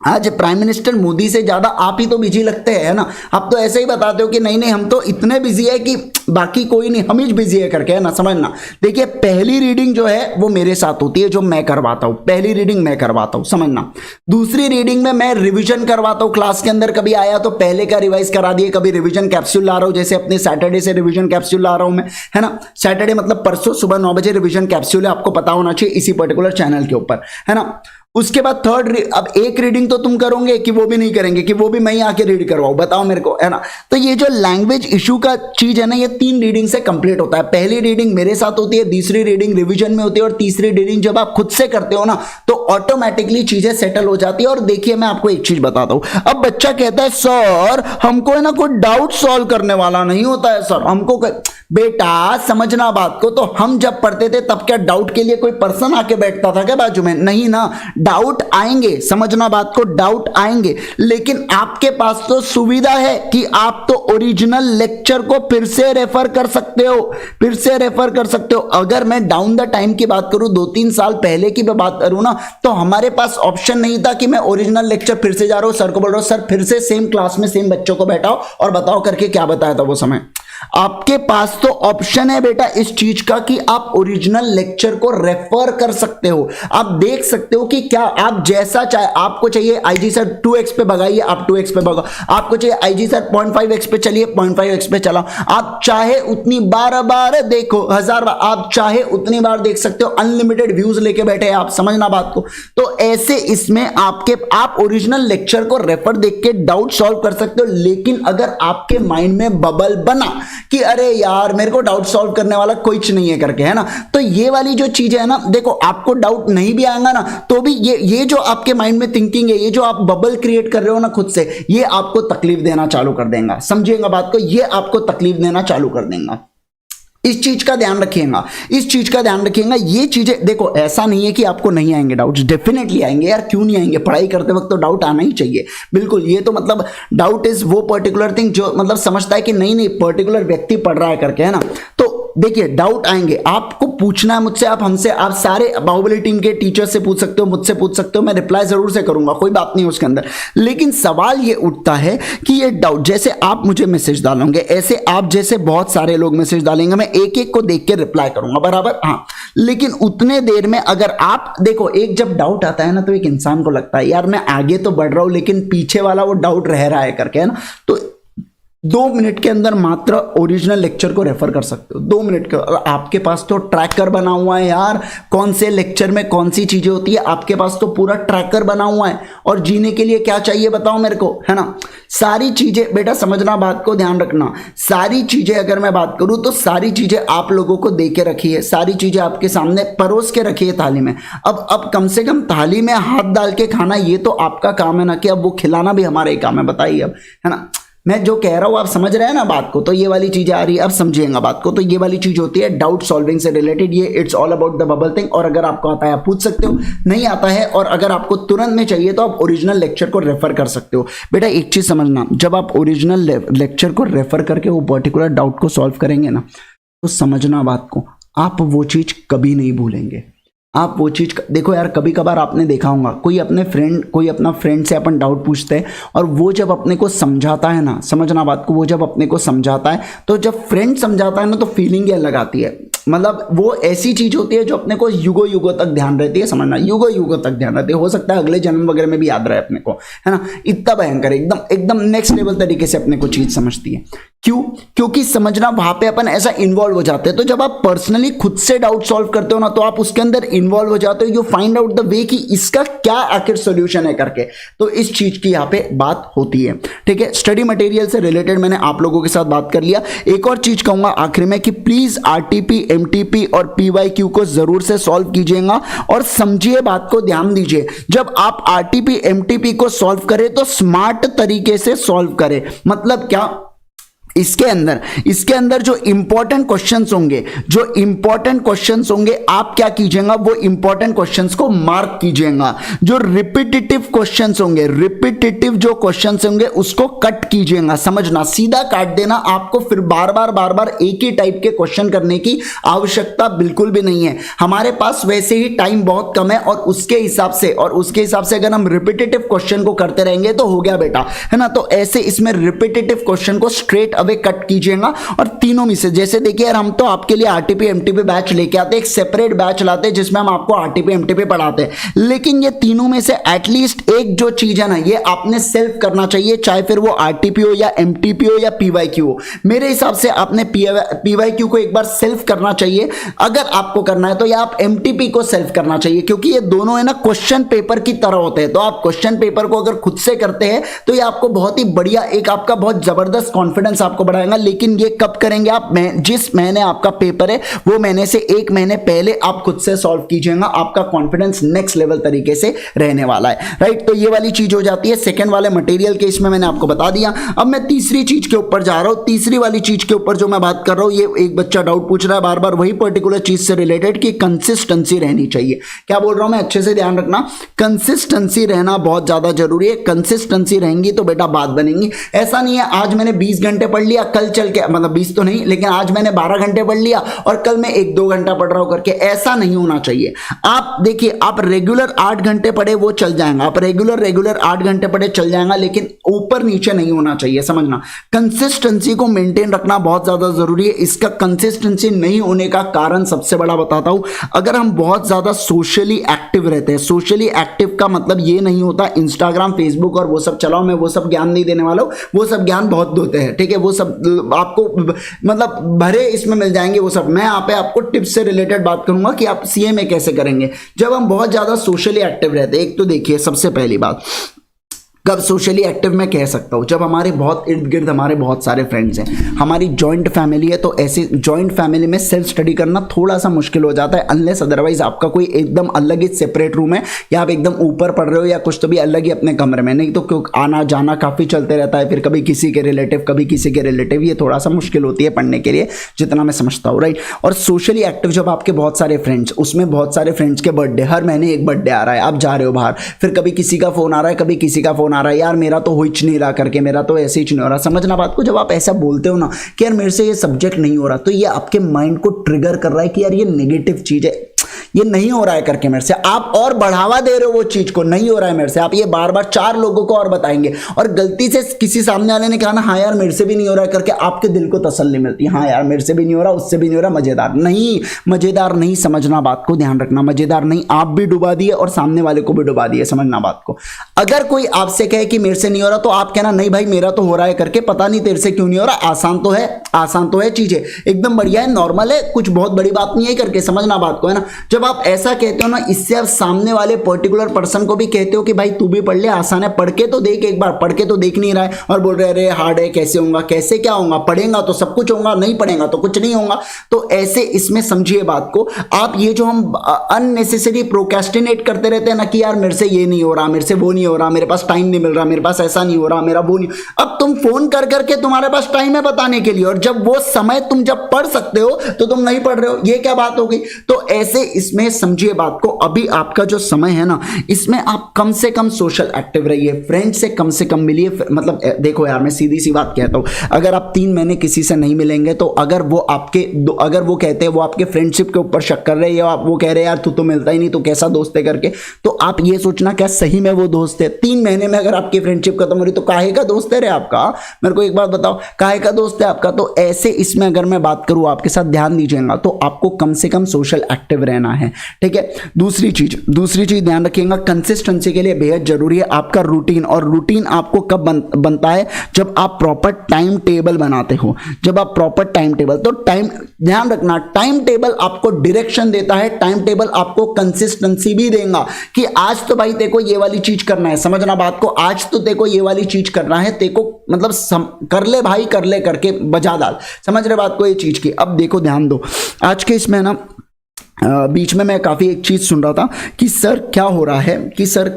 आज प्राइम मिनिस्टर मोदी से ज्यादा आप ही तो बिजी लगते हैं, है ना। आप तो ऐसे ही बताते हो कि नहीं हम तो इतने बिजी है कि बाकी कोई नहीं, हम ही बिजी है करके, है ना, समझना। देखिए पहली रीडिंग जो है वो मेरे साथ होती है, जो मैं करवाता हूं, पहली रीडिंग मैं करवाता हूं, समझना। दूसरी रीडिंग में मैं रिवीजन करवाता हूं, क्लास के अंदर कभी आया तो पहले का रिवाइज करा दिए, कभी रिवीजन कैप्सूल ला रहा हूं, जैसे अपने सैटरडे से रिवीजन कैप्सूल ला रहा हूं मैं, है ना। सैटरडे मतलब परसों सुबह 9 बजे रिवीजन कैप्सूल है, आपको पता होना चाहिए इसी पर्टिकुलर चैनल के ऊपर, है ना। उसके बाद थर्ड, अब एक रीडिंग तो तुम करोगे कि वो भी नहीं करेंगे, कि वो भी मैं ही आके रीड करवाऊं, बताओ मेरे को, है ना। तो ये जो लैंग्वेज इशू का चीज है ना, ये 3 रीडिंग से कंप्लीट होता है। पहली रीडिंग मेरे साथ होती है, दूसरी रीडिंग रिवीजन में होती है, और तीसरी रीडिंग जब आप खुद से करते हो ना तो ऑटोमेटिकली चीजें सेटल हो जाती है। और देखिए मैं आपको एक चीज बताता हूं, अब बच्चा कहता है सर हमको है ना कोई डाउट सॉल्व करने वाला नहीं होता है सर, हमको बेटा समझना बात को, तो हम जब पढ़ते थे तब क्या डाउट के लिए कोई पर्सन आके बैठता था क्या बाजू में? नहीं ना। डाउट आएंगे, समझना बात को, डाउट आएंगे, लेकिन आपके पास तो सुविधा है कि आप तो ओरिजिनल लेक्चर को फिर से रेफर कर सकते हो, अगर मैं डाउन द टाइम की बात करूं, 2-3 साल पहले की बात करूं ना, तो हमारे पास ऑप्शन नहीं था कि मैं ओरिजिनल लेक्चर फिर से जा रहा हूं, सर को बोल रहा हूं सर फिर से सेम क्लास में सेम बच्चों को बैठाओ और बताओ करके क्या बताया था वो समय। आपके पास तो ऑप्शन है बेटा इस चीज का कि आप ओरिजिनल लेक्चर को रेफर कर सकते हो, आप देख सकते हो कि क्या आप जैसा चाहे, आपको चाहिए IG सर 2x पे भगाइए, आप 2x पे भगाओ, आपको चाहिए IG सर 0.5x पे चलिए, 0.5x पे चलाओ, आप चाहे उतनी बार देखो, 1000 बार, आप चाहे उतनी बार देख सकते हो, अनलिमिटेड व्यूज लेके बैठे आप, समझना बात को। तो ऐसे इसमें आप ओरिजिनल लेक्चर को रेफर देख के डाउट सॉल्व कर सकते हो। लेकिन अगर आपके माइंड में बबल बना कि अरे यार मेरे को डाउट सॉल्व करने वाला कुछ नहीं है करके, है ना, तो ये वाली जो चीज है ना, देखो आपको डाउट नहीं भी आएगा ना तो भी ये जो आपके माइंड में थिंकिंग है, ये जो आप बबल क्रिएट कर रहे हो ना खुद से, ये आपको तकलीफ देना चालू कर देगा, समझिएगा बात को, ये आपको तकलीफ देना चालू कर देगा। इस चीज का ध्यान रखिएगा, ये चीजें देखो, ऐसा नहीं है कि आपको नहीं आएंगे डाउट्स, डेफिनेटली आएंगे यार, क्यों नहीं आएंगे, पढ़ाई करते वक्त तो डाउट आना ही चाहिए, बिल्कुल। ये तो मतलब डाउट इज वो पर्टिकुलर थिंग जो मतलब समझता है कि नहीं पर्टिकुलर व्यक्ति पढ़ रहा है करके, है ना। तो देखिए डाउट आएंगे, आपको पूछना है मुझसे, आप हमसे, आप सारे बाहुबली टीम के टीचर से पूछ सकते हो, मुझसे पूछ सकते हो, मैं रिप्लाई जरूर से करूंगा, कोई बात नहीं उसके अंदर। लेकिन सवाल ये उठता है कि ये डाउट, जैसे आप मुझे मैसेज डालोगे ऐसे आप जैसे बहुत सारे लोग मैसेज डालेंगे, मैं एक एक को देख के रिप्लाई करूंगा, बराबर, हाँ। लेकिन उतने देर में अगर आप देखो, एक जब डाउट आता है ना तो एक इंसान को लगता है यार मैं आगे तो बढ़ रहा हूं लेकिन पीछे वाला वो डाउट रह रहा है करके, है ना। तो 2 मिनट के अंदर मात्र ओरिजिनल लेक्चर को रेफर कर सकते हो, 2 मिनट के। और आपके पास तो ट्रैकर बना हुआ है यार, कौन से लेक्चर में कौन सी चीजें होती है, आपके पास तो पूरा ट्रैकर बना हुआ है। और जीने के लिए क्या चाहिए बताओ मेरे को, है ना। सारी चीजें बेटा समझना, बात को ध्यान रखना, सारी चीजें अगर मैं बात करूं तो सारी चीजें आप लोगों को दे के रखी है, सारी चीजें आपके सामने परोस के रखी है थाली में। अब कम से कम थाली में हाथ डाल के खाना ये तो आपका काम है ना, कि अब वो खिलाना भी हमारा ही काम है, बताइए अब, है ना। मैं जो कह रहा हूं आप समझ रहे हैं ना बात को, तो ये वाली चीज आ रही है, अब समझिएगा बात को। तो ये वाली चीज होती है डाउट सॉल्विंग से रिलेटेड, ये it's all about the bubble thing. और अगर आपको आता है आप पूछ सकते हो, नहीं आता है और अगर आपको तुरंत में चाहिए तो आप ओरिजिनल लेक्चर को रेफर कर सकते हो। बेटा एक चीज समझना, जब आप ओरिजिनल लेक्चर को रेफर करके वो पर्टिकुलर डाउट को सॉल्व करेंगे ना, तो समझना बात को, आप वो चीज कभी नहीं भूलेंगे। आप वो चीज देखो यार, कभी कभार आपने देखा होगा कोई अपना फ्रेंड से अपन डाउट पूछते हैं और वो जब अपने को समझाता है ना, समझना बात को, वो जब अपने को समझाता है तो जब फ्रेंड समझाता है ना तो फीलिंग ही अलग आती है। मतलब वो ऐसी चीज होती है जो अपने को युगों युगों तक ध्यान रहती है, समझना, युगों युगों तक ध्यान रहती है। हो सकता है अगले जन्म वगैरह में भी याद रहे अपने को, है ना। इतना भयंकर, एकदम नेक्स्ट लेवल तरीके से अपने को चीज समझती है। क्यों? क्योंकि समझना वहां पे अपन ऐसा इन्वॉल्व हो जाते हैं। तो जब आप पर्सनली खुद से डाउट सॉल्व करते हो ना, तो आप उसके अंदर इन्वॉल्व हो जाते हो, you find out the way कि इसका क्या आखिर सॉल्यूशन है करके। तो इस चीज की यहाँ पे बात होती है, ठीक है। स्टडी मटेरियल से रिलेटेड मैंने आप लोगों के साथ बात कर लिया। एक और चीज कहूंगा आखिर में कि प्लीज आरटीपी, एमटीपी और पीवाईक्यू को जरूर से सॉल्व कीजिएगा और समझिए, बात को ध्यान दीजिए। जब आप आरटीपी, एमटीपी को सॉल्व करें तो स्मार्ट तरीके से सॉल्व करें। मतलब क्या, इसके अंदर जो इंपॉर्टेंट क्वेश्चंस होंगे, आप क्या कीजिएगा, वो इंपॉर्टेंट क्वेश्चंस को मार्क कीजिएगा। जो रिपीटेटिव क्वेश्चंस होंगे, उसको कट कीजिएगा। समझना, सीधा काट देना, आपको फिर बार बार एक ही टाइप के क्वेश्चन करने की आवश्यकता बिल्कुल भी नहीं है। हमारे पास वैसे ही टाइम बहुत कम है और उसके हिसाब से अगर हम रिपीटेटिव क्वेश्चन को करते रहेंगे तो हो गया बेटा, है ना। तो ऐसे इसमें रिपीटेटिव क्वेश्चन को स्ट्रेट अवे कट कीजिएगा। और तीनों में से, जैसे देखिए यार, हम तो आपके लिए आरटीपी एमटीपी बैच लेके आते हैं, एक सेपरेट बैच लाते हैं जिसमें हम आपको आरटीपी एमटीपी पढ़ाते हैं। लेकिन ये तीनों में से एटलीस्ट एक जो चीज है ना, ये आपने सेल्फ करना चाहिए, चाहे फिर वो आरटीपी हो या एमटीपी हो या पीवाईक्यू हो। मेरे हिसाब से आपने पीवाईक्यू को एक बार सेल्फ करना चाहिए अगर आपको करना है तो, या आप एमटीपी को सेल्फ करना चाहिए, क्योंकि ये दोनों है ना क्वेश्चन पेपर की तरह होते हैं। तो आप क्वेश्चन पेपर को अगर खुद से करते हैं तो ये आपको बहुत ही बढ़िया, एक आपका बहुत जबरदस्त कॉन्फिडेंस आपको बढ़ाएगा। लेकिन ये कब करेंगे आप, जिस महीने आपका पेपर है वो महीने से 1 महीने पहले आप खुद से सॉल्व कीजिएगा, आपका कॉन्फिडेंस नेक्स्ट लेवल तरीके से रहने वाला है, राइट। तो ये वाली चीज हो जाती है। सेकंड वाले मटेरियल के इसमें मैंने आपको बता दिया। अब मैं तीसरी चीज के ऊपर जा रहा हूं। तीसरी वाली चीज के ऊपर जो मैं बात कर रहा हूं, ये एक बच्चा डाउट पूछ रहा है बार बार वही पर्टिकुलर चीज से रिलेटेड कि कंसिस्टेंसी रहनी चाहिए। क्या बोल रहा हूं मैं, अच्छे से ध्यान रखना, कंसिस्टेंसी रहना बहुत ज्यादा जरूरी है। कंसिस्टेंसी रहेंगी तो बेटा बात बनेगी। ऐसा नहीं है आज मैंने 20 घंटे पढ़ लिया, कल चल के, मतलब 20 तो नहीं, लेकिन आज मैंने 12 घंटे पढ़ लिया और कल मैं 1-2 घंटा पढ़ रहा हूं करके, ऐसा नहीं होना चाहिए। आप देखिए, आप रेगुलर 8 घंटे पढ़े वो चल जाएगा, आप रेगुलर 8 घंटे पढ़े चल जाएगा, लेकिन ऊपर नीचे नहीं होना चाहिए। समझना, कंसिस्टेंसी को मेंटेन रखना बहुत ज्यादा जरूरी है। इसका कंसिस्टेंसी नहीं होने का कारण सबसे बड़ा बताता हूं, अगर हम बहुत ज्यादा सोशली एक्टिव रहते हैं। सोशली एक्टिव का मतलब ये नहीं होता इंस्टाग्राम, फेसबुक और वो सब चलाओ, मैं वो सब ज्ञान नहीं देने वाला हूं, वो सब ज्ञान बहुत होते हैं, ठीक है। वो सब आपको मतलब भरे इसमें मिल जाएंगे वो सब। मैं यहाँ पे आपको टिप्स से रिलेटेड बात करूंगा कि आप सीए में कैसे करेंगे जब हम बहुत ज्यादा सोशली एक्टिव रहते हैं। एक तो देखिए, सबसे पहली बात, कब सोशली एक्टिव मैं कह सकता हूँ, जब हमारे बहुत इर्द गिर्द हमारे बहुत सारे फ्रेंड्स हैं, हमारी जॉइंट फैमिली है। तो ऐसी जॉइंट फैमिली में सेल्फ स्टडी करना थोड़ा सा मुश्किल हो जाता है, अनलेस अदरवाइज आपका कोई एकदम अलग ही सेपरेट रूम है, या आप एकदम ऊपर पढ़ रहे हो या कुछ, तो भी अलग ही अपने कमरे में। नहीं तो क्यों, आना जाना काफ़ी चलते रहता है, फिर कभी किसी के रिलेटिव कभी किसी के रिलेटिव, ये थोड़ा सा मुश्किल होती है पढ़ने के लिए, जितना मैं समझता हूँ, राइट। और सोशली एक्टिव जब आपके बहुत सारे फ्रेंड्स, उसमें बहुत सारे फ्रेंड्स के बर्थडे, हर महीने एक बर्थडे आ रहा है, आप जा रहे हो बाहर, फिर कभी किसी का फोन आ रहा है, कभी किसी का फोन फोन आ रहा है, यार मेरा तो हो ही नहीं रहा करके, मेरा तो ऐसे ही नहीं हो रहा। समझना बात को, जब आप ऐसा बोलते हो ना कि यार मेरे से ये सब्जेक्ट नहीं हो रहा, तो ये आपके माइंड को ट्रिगर कर रहा है कि यार ये नेगेटिव चीज है, ये नहीं हो रहा है करके मेरे से, आप और बढ़ावा दे रहे हो वो चीज को, नहीं हो रहा है मेरे से। आप ये बार बार 4 लोगों को और बताएंगे, और गलती से किसी सामने वाले ने कहा ना हाँ यार मेरे से भी नहीं हो रहा है करके, आपके दिल को तसल्ली मिलती है, हाँ यार मेरे से भी नहीं हो रहा, उससे भी नहीं हो रहा, मजेदार नहीं, मजेदार नहीं। समझना बात को, ध्यान रखना, मजेदार नहीं। आप भी डुबा दिए और सामने वाले को भी डुबा दिए, समझना बात को। अगर कोई आपसे कहे कि मेरे से नहीं हो रहा, तो आप कहना नहीं भाई मेरा तो हो रहा है करके, पता नहीं तेरे से क्यों नहीं हो रहा, आसान तो है, आसान तो है, चीजें एकदम बढ़िया है, नॉर्मल है, कुछ बहुत बड़ी बात नहीं है करके, समझना बात को, है ना। जब आप ऐसा कहते हो ना, इससे आप सामने वाले पर्टिकुलर पर्सन को भी कहते हो कि भाई तू भी पढ़ ले, आसान है, पढ़ के तो देख, एक बार पढ़ के तो देख नहीं रहा है और बोल रहे अरे हार्ड है, कैसे होगा, कैसे क्या होगा, पढ़ेगा तो सब कुछ होगा, नहीं पढ़ेगा तो कुछ नहीं होगा। तो ऐसे इसमें समझिए बात को आप, ये जो हम अननेसेसरी प्रोक्रेस्टिनेट करते रहते हैं ना कि यार मेरे से ये नहीं हो रहा, मेरे से वो नहीं हो रहा, मेरे पास टाइम नहीं मिल रहा, मेरे पास ऐसा नहीं हो रहा, मेरा वो नहीं, अब तुम फोन कर करके तुम्हारे पास टाइम है बताने के लिए, और जब वो समय तुम जब पढ़ सकते हो तो तुम नहीं पढ़ रहे हो, ये क्या बात हो गई। तो ऐसे इसमें समझिए बात को, अभी आपका जो समय है ना, इसमें आप कम से कम सोशल एक्टिव रहिए, फ्रेंड से कम मिलिए। मतलब देखो यार मैं सीधी सी बात कहता हूं, अगर आप 3 महीने किसी से नहीं मिलेंगे, तो अगर वो आपके अगर वो कहते हैं वो आपके फ्रेंडशिप के ऊपर शक कर रहे हैं, या आप वो कह रहे हैं यार तू तो मिलता ही नहीं, तो कैसा दोस्त है करके, तो आप ये सोचना क्या सही में वो दोस्त है। 3 महीने में अगर आपकी फ्रेंडशिप खत्म हो रही, तो काहे का दोस्त है रे आपका, मेरे को एक बात बताओ, काहे का दोस्त है आपका। तो ऐसे इसमें अगर मैं बात करूं आपके साथ, ध्यान दीजिएगा, तो आपको कम से कम सोशल एक्टिव रहना है, ठीक है। दूसरी चीज ध्यान रखिएगा, कंसिस्टेंसी के लिए बेहद जरूरी है आपका रूटीन। और रूटीन आपको कब बनता है, जब आप प्रॉपर टाइम टेबल बनाते हो, जब आप प्रॉपर टाइम टेबल, तो टाइम ध्यान रखना, टाइम टेबल आपको डायरेक्शन देता है, टाइम टेबल आपको कंसिस्टेंसी भी देगा कि आज तो भाई तेको ये वाली चीज करना है, समझना बात को, आज तो तेको ये वाली चीज करना है, तेको मतलब कर ले भाई, कर ले करके बजा डाल, समझ रहे बात को ये चीज की। अब देखो ध्यान दो, आज के इसमें ना बीच में मैं काफ़ी एक चीज़ सुन रहा था कि सर क्या हो रहा है, कि सर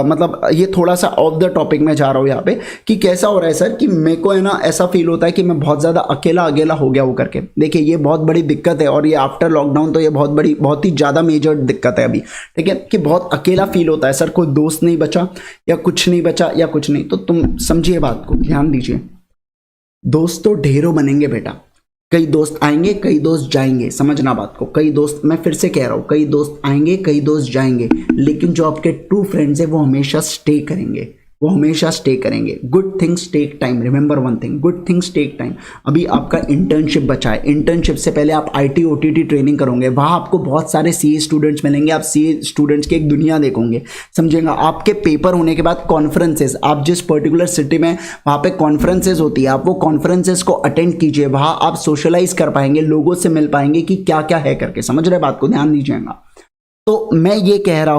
मतलब ये थोड़ा सा ऑफ द टॉपिक में जा रहा हूँ यहाँ पे, कि कैसा हो रहा है सर, कि मेरे को है ना ऐसा फील होता है कि मैं बहुत ज़्यादा अकेला हो गया वो करके। देखिए ये बहुत बड़ी दिक्कत है, और ये आफ्टर लॉकडाउन तो ये बहुत ही ज़्यादा मेजर दिक्कत है अभी, ठीक है, कि बहुत अकेला फील होता है। सर कोई दोस्त नहीं बचा, या कुछ नहीं बचा, या कुछ नहीं। तो तुम समझिए बात को, ध्यान दीजिए, दोस्त तो ढेरों बनेंगे बेटा, कई दोस्त आएंगे, कई दोस्त जाएंगे, समझना बात को, कई दोस्त, मैं फिर से कह रहा हूँ, कई दोस्त आएंगे, कई दोस्त जाएंगे, लेकिन जो आपके ट्रू फ्रेंड्स है वो हमेशा स्टे करेंगे, वो हमेशा स्टे करेंगे। Good things take time, remember one thing, good things take time. अभी आपका इंटर्नशिप बचा है, इंटर्नशिप से पहले आप IT OTT ट्रेनिंग करोगे, वहाँ आपको बहुत सारे CA स्टूडेंट्स मिलेंगे, आप CA स्टूडेंट्स की एक दुनिया देखोगे, समझेगा। आपके पेपर होने के बाद कॉन्फ्रेंसेस, आप जिस पर्टिकुलर सिटी में वहाँ पे कॉन्फ्रेंसेस होती है, आप वो कॉन्फ्रेंसेस को अटेंड कीजिए, वहाँ आप सोशलाइज कर पाएंगे, लोगों से मिल पाएंगे कि क्या क्या है करके, समझ रहे बात को, ध्यान दीजिएगा। तो मैं ये कह रहा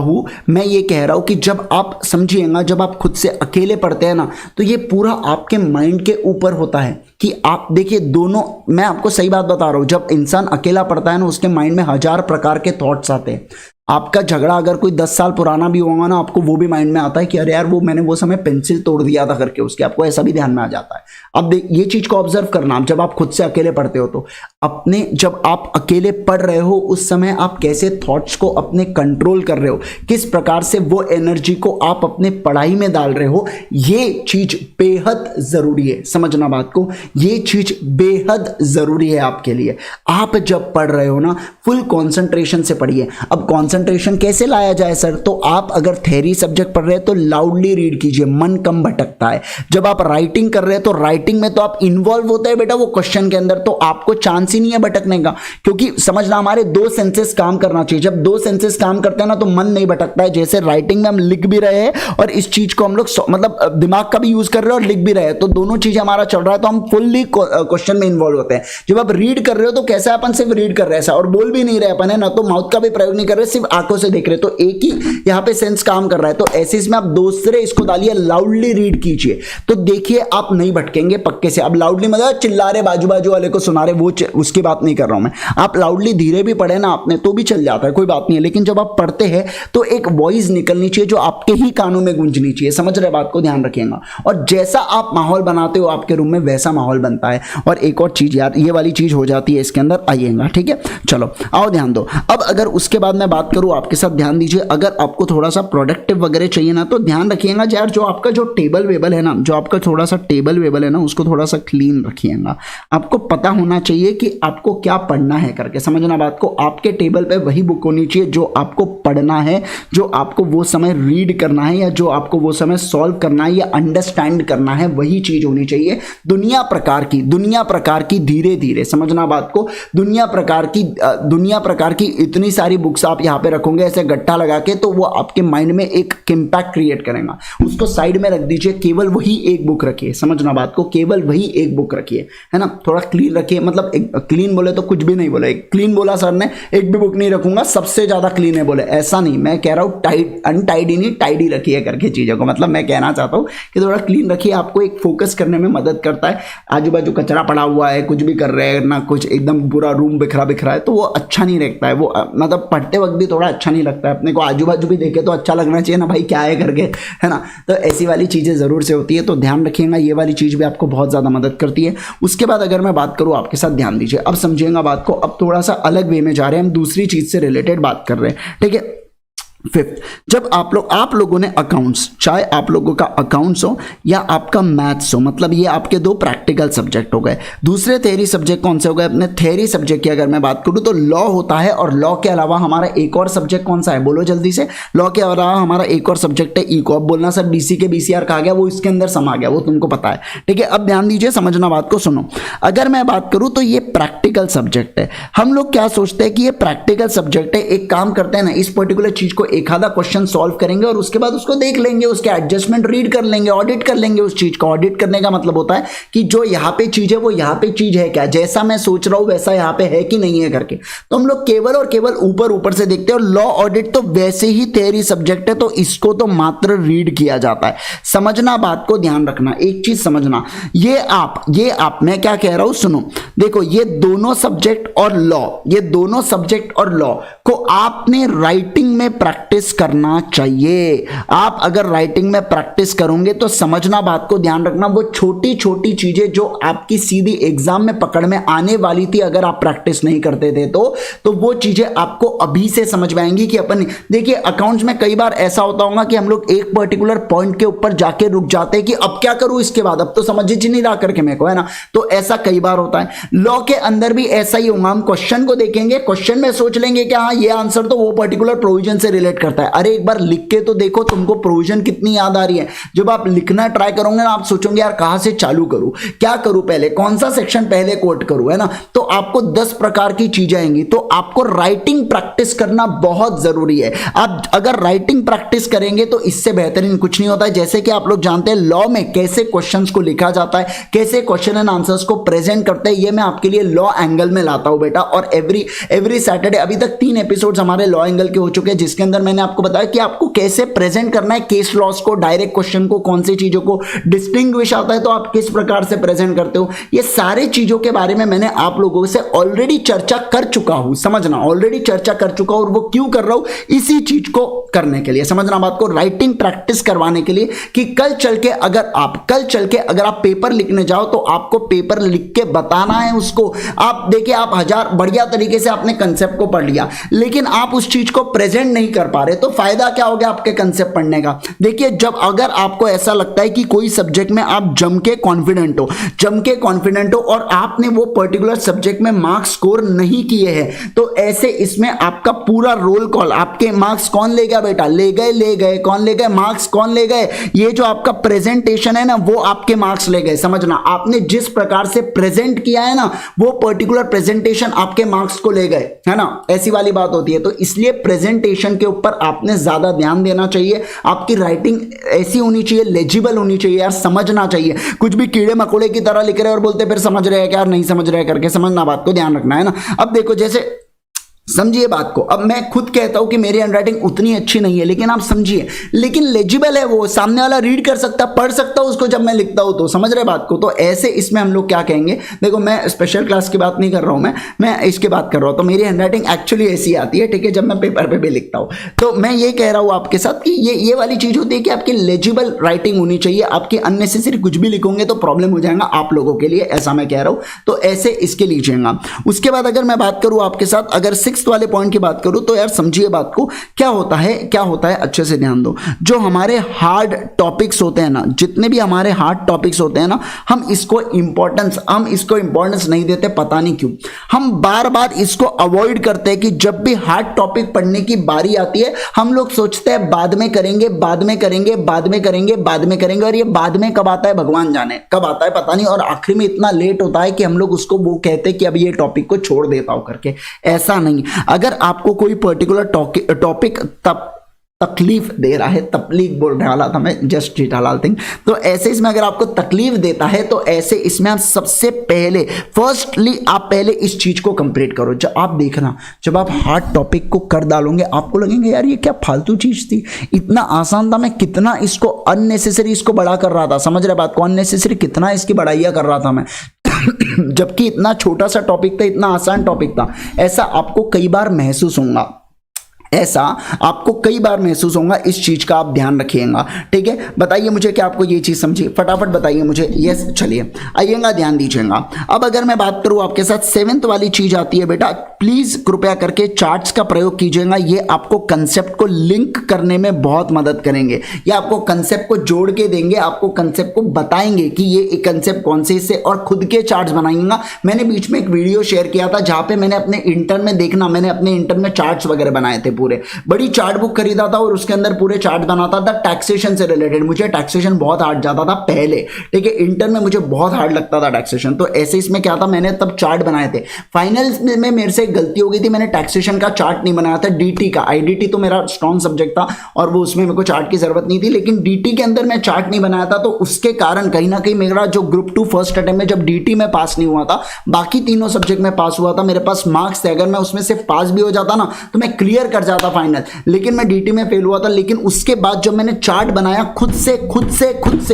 हूं कि जब आप समझिएगा, जब आप खुद से अकेले पढ़ते हैं ना, तो ये पूरा आपके माइंड के ऊपर होता है कि आप देखिए दोनों, मैं आपको सही बात बता रहा हूं, जब इंसान अकेला पढ़ता है ना, उसके माइंड में 1000 प्रकार के थॉट्स आते हैं। आपका झगड़ा अगर कोई 10 साल पुराना भी होगा ना, आपको वो भी माइंड में आता है कि अरे यार वो मैंने वो समय पेंसिल तोड़ दिया था करके, उसके आपको ऐसा भी ध्यान में आ जाता है। अब देख ये चीज को ऑब्जर्व करना, जब आप खुद से अकेले पढ़ते हो, तो अपने जब आप अकेले पढ़ रहे हो उस समय आप कैसे थॉट्स को अपने कंट्रोल कर रहे हो, किस प्रकार से वो एनर्जी को आप अपने पढ़ाई में डाल रहे हो, ये चीज बेहद जरूरी है, समझना बात को, ये चीज बेहद जरूरी है आपके लिए। आप जब पढ़ रहे हो ना, फुल कॉन्सेंट्रेशन से पढ़िए। अब कॉन्सेंट्रेशन कैसे लाया जाए सर, तो आप अगर थ्योरी सब्जेक्ट पढ़ रहे हैं तो लाउडली रीड कीजिए, मन कम भटकता है। जब आप राइटिंग कर रहे हैं तो राइटिंग में तो आप इन्वॉल्व होते हैं बेटा वो क्वेश्चन के अंदर, तो आपको चांस ही नहीं है भटकने का, क्योंकि समझना हमारे 2 सेंसेस काम करना चाहिए। जब 2 सेंसेस काम करते हैं ना, तो मन नहीं भटकता है। जैसे राइटिंग में हम लिख भी रहे हैं और इस चीज को हम लोग मतलब दिमाग का भी यूज कर रहे हैं और लिख भी रहे हैं, तो दोनों चीजें हमारा चल रहा है, तो हम फुल्ली क्वेश्चन में इन्वॉल्व होते हैं। जब आप रीड कर रहे हो तो कैसा अपन सिर्फ रीड कर रहे हैं और बोल भी नहीं रहे अपन, है ना, तो माउथ का भी प्रयोग नहीं कर रहे, सिर्फ आंखों से देख रहे, तो एक ही यहाँ पे सेंस काम कर रहा है। तो ऐसे इसमें आप दूसरे इसको डालिए, लाउडली रीड कीजिए, तो देखिए आप नहीं भटकेंगे पक्के से। अब लाउडली मतलब चिल्ला रहे, बाजू बाजू वाले को सुना रहे, वो उसकी बात नहीं कर रहा हूं मैं। आप लाउडली धीरे भी पढ़े ना आपने तो भी चल जाता है, कोई बात नहीं है, लेकिन जब आप पढ़ते हैं तो एक वॉइस निकलनी चाहिए जो आपके ही कानों में गूंजनी चाहिए, समझ रहे बात को, ध्यान रखिएगा। और जैसा आप माहौल बनाते हो आपके रूम में, वैसा माहौल बनता है। और एक और चीज यार, ये वाली चीज हो जाती है इसके अंदर, आइएगा, ठीक है, चलो आओ ध्यान दो। अब अगर उसके बाद मैं बात करूं आपके साथ, ध्यान दीजिए, अगर आपको थोड़ा सा प्रोडक्टिव वगैरह चाहिए ना, तो ध्यान रखिएगा यार, जो आपका जो टेबल वेबल है ना, जो आपका थोड़ा सा टेबल वेबल है ना, उसको थोड़ा सा क्लीन रखिएगा। आपको पता होना चाहिए कि आपको क्या पढ़ना है करके, समझना बात को। आपके टेबल पे वही बुक होनी चाहिए जो आपको पढ़ना है, जो आपको वो समय रीड करना है, या जो आपको वो समय सॉल्व करना है या अंडरस्टैंड करना है, वही चीज होनी चाहिए। दुनिया प्रकार की धीरे धीरे, समझना बात को, दुनिया प्रकार की इतनी सारी बुक्स आप यहाँ पे रखोगे ऐसे गट्टा लगा के, तो वो आपके माइंड में एक इंपैक्ट क्रिएट करेगा। उसको साइड में रख दीजिए, केवल वही एक बुक रखिए, समझना बात को, केवल वही एक बुक रखिए, है ना। थोड़ा क्लीन रखिए, मतलब क्लीन बोले तो कुछ भी नहीं बोले, क्लीन बोला सर ने, एक भी बुक नहीं रखूंगा, सबसे ज्यादा क्लीन है बोले, ऐसा नहीं, मैं कह रहा हूँ अनटाइडी नहीं, टाइडी रखिए करके चीजों को, मतलब मैं कहना चाहता हूँ कि थोड़ा क्लीन रखिए, आपको एक फोकस करने में मदद करता है। आजू बाजू कचरा पड़ा हुआ है, कुछ भी कर रहे हैं ना, कुछ एकदम पूरा रूम बिखरा बिखरा है, तो वो अच्छा नहीं लगता है, वो मतलब पढ़ते वक्त भी थोड़ा अच्छा नहीं लगता है। अपने को आजू बाजू भी देखे तो अच्छा लगना चाहिए ना भाई, क्या है करके, है ना। तो ऐसी वाली चीजें जरूर से होती है, तो ध्यान रखिएगा, ये वाली चीज भी आपको बहुत ज्यादा मदद करती है। उसके बाद अगर मैं बात करूं आपके साथ, ध्यान दीजिए, अब समझिएगा बात को, अब थोड़ा सा अलग वे में जा रहे हैं, हम दूसरी चीज से रिलेटेड बात कर रहे हैं, ठीक है। फिफ्थ, जब आप लोगों ने अकाउंट्स, चाहे आप लोगों का अकाउंट्स हो या आपका मैथ्स हो, मतलब ये आपके दो प्रैक्टिकल सब्जेक्ट हो गए। दूसरे थ्योरी सब्जेक्ट कौन से हो गए? अपने थ्योरी सब्जेक्ट की अगर मैं बात करूं तो लॉ होता है, और लॉ के अलावा हमारा एक और सब्जेक्ट कौन सा है, बोलो जल्दी से। लॉ के अलावा हमारा एक और सब्जेक्ट है इको। अब बोलना सर बीसी के बीसीआर कहा गया, वो इसके अंदर समा गया, वो तुमको पता है, ठीक है। अब ध्यान दीजिए, समझना बात को, सुनो। अगर मैं बात करूं तो ये प्रैक्टिकल सब्जेक्ट है। हम लोग क्या सोचते हैं कि ये प्रैक्टिकल सब्जेक्ट है, एक काम करते हैं ना, इस पर्टिकुलर चीज को एक आधा क्वेश्चन सॉल्व करेंगे और उसके बाद उसको देख लेंगे, उसके एडजस्टमेंट रीड कर लेंगे, ऑडिट कर लेंगे उस चीज को। ऑडिट करने का मतलब होता है कि जो यहां पे चीज है वो यहां पे चीज है क्या, जैसा मैं सोच रहा हूं वैसा यहां पे है कि नहीं है करके। तो हम लोग केवल और केवल ऊपर ऊपर से देखते हैं। और लॉ ऑडिट तो वैसे ही थ्योरी सब्जेक्ट है, तो इसको तो मात्र रीड किया जाता है। समझना बात को, ध्यान रखना, एक चीज समझना, ये आप मैं क्या कह रहा हूं सुनो। देखो, ये दोनों सब्जेक्ट और लॉ, ये दोनों सब्जेक्ट और लॉ को आपने राइटिंग में प्रैक्टिस करना चाहिए। आप अगर राइटिंग में प्रैक्टिस करोगे तो समझना बात को, ध्यान रखना, वो छोटी छोटी चीजें जो आपकी सीधी एग्जाम में पकड़ में आने वाली थी, अगर आप प्रैक्टिस नहीं करते थे तो वो चीजें आपको अभी से समझ में आएंगी। कि अपन देखिए, अकाउंट्स में कई बार ऐसा होता होगा कि हम लोग एक पर्टिकुलर पॉइंट के ऊपर जाके रुक जाते हैं कि अब क्या करूं इसके बाद, अब तो समझ ही नहीं रहा करके मेरे को, है ना। तो ऐसा कई बार होता है। लॉ के अंदर भी ऐसा ही होगा। हम क्वेश्चन को देखेंगे, क्वेश्चन में सोच लेंगे कि हाँ ये आंसर तो वो पर्टिकुलर प्रोविजन से रिलेट करता है। अरे एक बार लिख के तो देखो, तुमको प्रोविजन कितनी याद आ रही है। जब आप लिखना ट्राई करोगे ना, आप सोचोगे यार कहां से चालू करूं, क्या करूं, पहले कौन सा सेक्शन पहले कोट करूं, है ना। तो आपको 10 प्रकार की चीजें आएंगी। तो आपको राइटिंग प्रैक्टिस करना बहुत जरूरी है। आप अगर राइटिंग प्रैक्टिस करेंगे तो इससे बेहतरीन कुछ नहीं होता है। जैसे कि आप लोग जानते हैं लॉ में कैसे क्वेश्चंस को लिखा जाता है, कैसे क्वेश्चन एंड आंसर्स को प्रेजेंट करते हैं, ये मैं आपके लिए लॉ एंगल में लाता हूं बेटा। और एवरी सैटरडे, अभी तक 3 एपिसोड्स हमारे लॉ एंगल के हो चुके हैं, जिसके अंदर मैंने आपको बताया कि आपको कैसे प्रेजेंट करना है केस लॉस को, डायरेक्ट क्वेश्चन को, कौन सी चीजों को डिस्टिंग्विश आता है तो आप किस प्रकार से प्रेजेंट करते हो। ये सारी चीजों के बारे में मैंने आप लोगों से ऑलरेडी चर्चा कर चुका हूं, समझना, ऑलरेडी चर्चा कर चुका हूं। और वो क्यों कर रहा हूं, इसी चीज को करने के लिए, समझना बात को, राइटिंग प्रैक्टिस करवाने के लिए, कि कल चल के अगर आप पेपर लिखने जाओ तो आपको पेपर लिख के बताना है उसको। आप देखिए, आप हजार बढ़िया तरीके से आपने कंसेप्ट को पढ़ लिया, लेकिन आप उस चीज को प्रेजेंट नहीं कर पा रहे, तो फायदा क्या हो गया आपके कंसेप्ट पढ़ने का। देखिए, जब अगर आपको ऐसा लगता है कि कोई सब्जेक्ट में आप जम के कॉन्फिडेंट हो और आपने वो पर्टिकुलर सब्जेक्ट में मार्क्स स्कोर नहीं किए हैं, तो ऐसे इसमें आपका पूरा रोल कॉल, आपके मार्क्स कौन ले गया बेटा, ले गए, कौन ले गए मार्क्स, कौन ले गए, ये जो आपका प्रेजेंटेशन है ना, वो आपके मार्क्स ले गए। समझना, आपने जिस प्रकार से प्रेजेंट किया है ना, वो पर्टिकुलर प्रेजेंटेशन आपके मार्क्स को ले गए, है ना, ऐसी वाली बात होती है। तो इसलिए प्रेजेंटेशन के ऊपर आपने ज्यादा ध्यान देना चाहिए। आपकी राइटिंग ऐसी होनी चाहिए, लेजिबल होनी चाहिए यार, समझना चाहिए। कुछ भी कीड़े मकोड़े की तरह लिख रहे हैं और बोलते फिर समझ रहे हैं क्या, नहीं समझ रहे करके, समझना बात को, ध्यान रखना, है ना। अब देखो, जैसे समझिए बात को। अब मैं खुद कहता हूं कि मेरी हैंडराइटिंग उतनी अच्छी नहीं है, लेकिन आप समझिए, लेकिन लेजिबल है, वो सामने वाला रीड कर सकता, पढ़ सकता उसको जब मैं लिखता हूं, तो समझ रहे बात को। तो ऐसे इसमें हम लोग क्या कहेंगे, देखो मैं स्पेशल क्लास की बात नहीं कर रहा हूं, मैं इसकी बात कर रहा हूं। तो मेरी हैंडराइटिंग एक्चुअली ऐसी आती है, ठीक है, जब मैं पेपर पे भी लिखता हूं। तो मैं ये कह रहा हूं आपके साथ कि ये वाली चीज होती है कि आपकी लेजिबल राइटिंग होनी चाहिए। आपकी अननेसेसरी कुछ भी लिखोगे तो प्रॉब्लम हो जाएगा आप लोगों के लिए, ऐसा मैं कह रहा हूं। तो ऐसे इसके लीजिएगा। उसके बाद अगर मैं बात करूं आपके साथ, अगर 6 सिक्स्थ वाले पॉइंट की बात करूं तो यार समझिए बात को, क्या होता है अच्छे से ध्यान दो। जो हमारे हार्ड टॉपिक्स होते हैं ना, जितने भी हमारे हार्ड टॉपिक्स होते हैं ना, हम इसको इंपॉर्टेंस नहीं देते, पता नहीं क्यों। हम बार बार इसको अवॉइड करते हैं कि जब भी हार्ड टॉपिक पढ़ने की बारी आती है हम लोग सोचते हैं बाद में करेंगे, और ये बाद में कब आता है भगवान जाने, कब आता है पता नहीं, और आखिर में इतना लेट होता है कि हम लोग उसको वो कहते हैं कि अब ये टॉपिक को छोड़ देता हूं करके। ऐसा नहीं, अगर आपको कोई पर्टिकुलर टॉपिक तकलीफ दे रहा है, तकलीफ बोल डाला था मैं, जस्ट हलाल थिंग, तो ऐसे इसमें अगर आपको तकलीफ देता है तो ऐसे इसमें आप सबसे पहले फर्स्टली आप पहले इस चीज को कंप्लीट करो। जब आप देखना, जब आप हार्ड टॉपिक को कर डालोगे आपको लगेंगे यार ये क्या फालतू चीज थी, इतना आसान था, मैं कितना इसको अननेसेसरी इसको बड़ा कर रहा था, समझ रहे बात को, अननेसेसरी कितना इसकी बड़ाइया कर रहा था मैं जबकि इतना छोटा सा टॉपिक था, इतना आसान टॉपिक था। ऐसा आपको कई बार महसूस होगा, इस चीज का आप ध्यान रखिएगा, ठीक है। बताइए मुझे क्या आपको ये चीज समझी, फटाफट बताइए मुझे। यस, चलिए आइएगा, ध्यान दीजिएगा। अब अगर मैं बात करूं आपके साथ, सेवेंथ वाली चीज आती है बेटा, प्लीज कृपया करके चार्ट्स का प्रयोग कीजिएगा। ये आपको कंसेप्ट को लिंक करने में बहुत मदद करेंगे, ये आपको कंसेप्ट को जोड़ के देंगे, आपको कंसेप्ट को बताएंगे कि ये एक कंसेप्ट कौन से इससे, और खुद के चार्ट्स बनाइएगा। मैंने बीच में एक वीडियो शेयर किया था जहां पे मैंने अपने इंटर्न में चार्ट्स वगैरह बनाए थे, पूरे बड़ी चार्ट बुक खरीदा था और उसके अंदर पूरे चार्ट बनाता था टैक्सेशन से रिलेटेड। मुझे टैक्सेशन बहुत हार्ड जाता था पहले, ठीक है, इंटर्न में मुझे बहुत हार्ड लगता था टैक्सेशन, तो ऐसे इसमें क्या था, मैंने तब चार्ट बनाए थे। फाइनल में मेरे से गलती हो गई थी, मैंने टैक्सेशन का चार्ट नहीं बनाया था, डीटी का। आईडीटी तो मेरा स्ट्रॉन्ग सब्जेक्ट था और वो उसमें मेरे को चार्ट की जरूरत नहीं थी, लेकिन डीटी के अंदर मैं चार्ट नहीं बनाया था, तो उसके कारण कहीं ना कहीं मेरा जो ग्रुप 2 फर्स्ट अटेम्प्ट में जब डीटी में पास नहीं हुआ था, बाकी तीनों सब्जेक्ट में पास हुआ था, मेरे पास मार्क्स थे, अगर मैं उसमें से पास भी हो जाता ना तो मैं क्लियर कर जाता फाइनल, लेकिन मैं डीटी में फेल हुआ था। लेकिन उसके बाद जब मैंने चार्ट बनाया खुद से,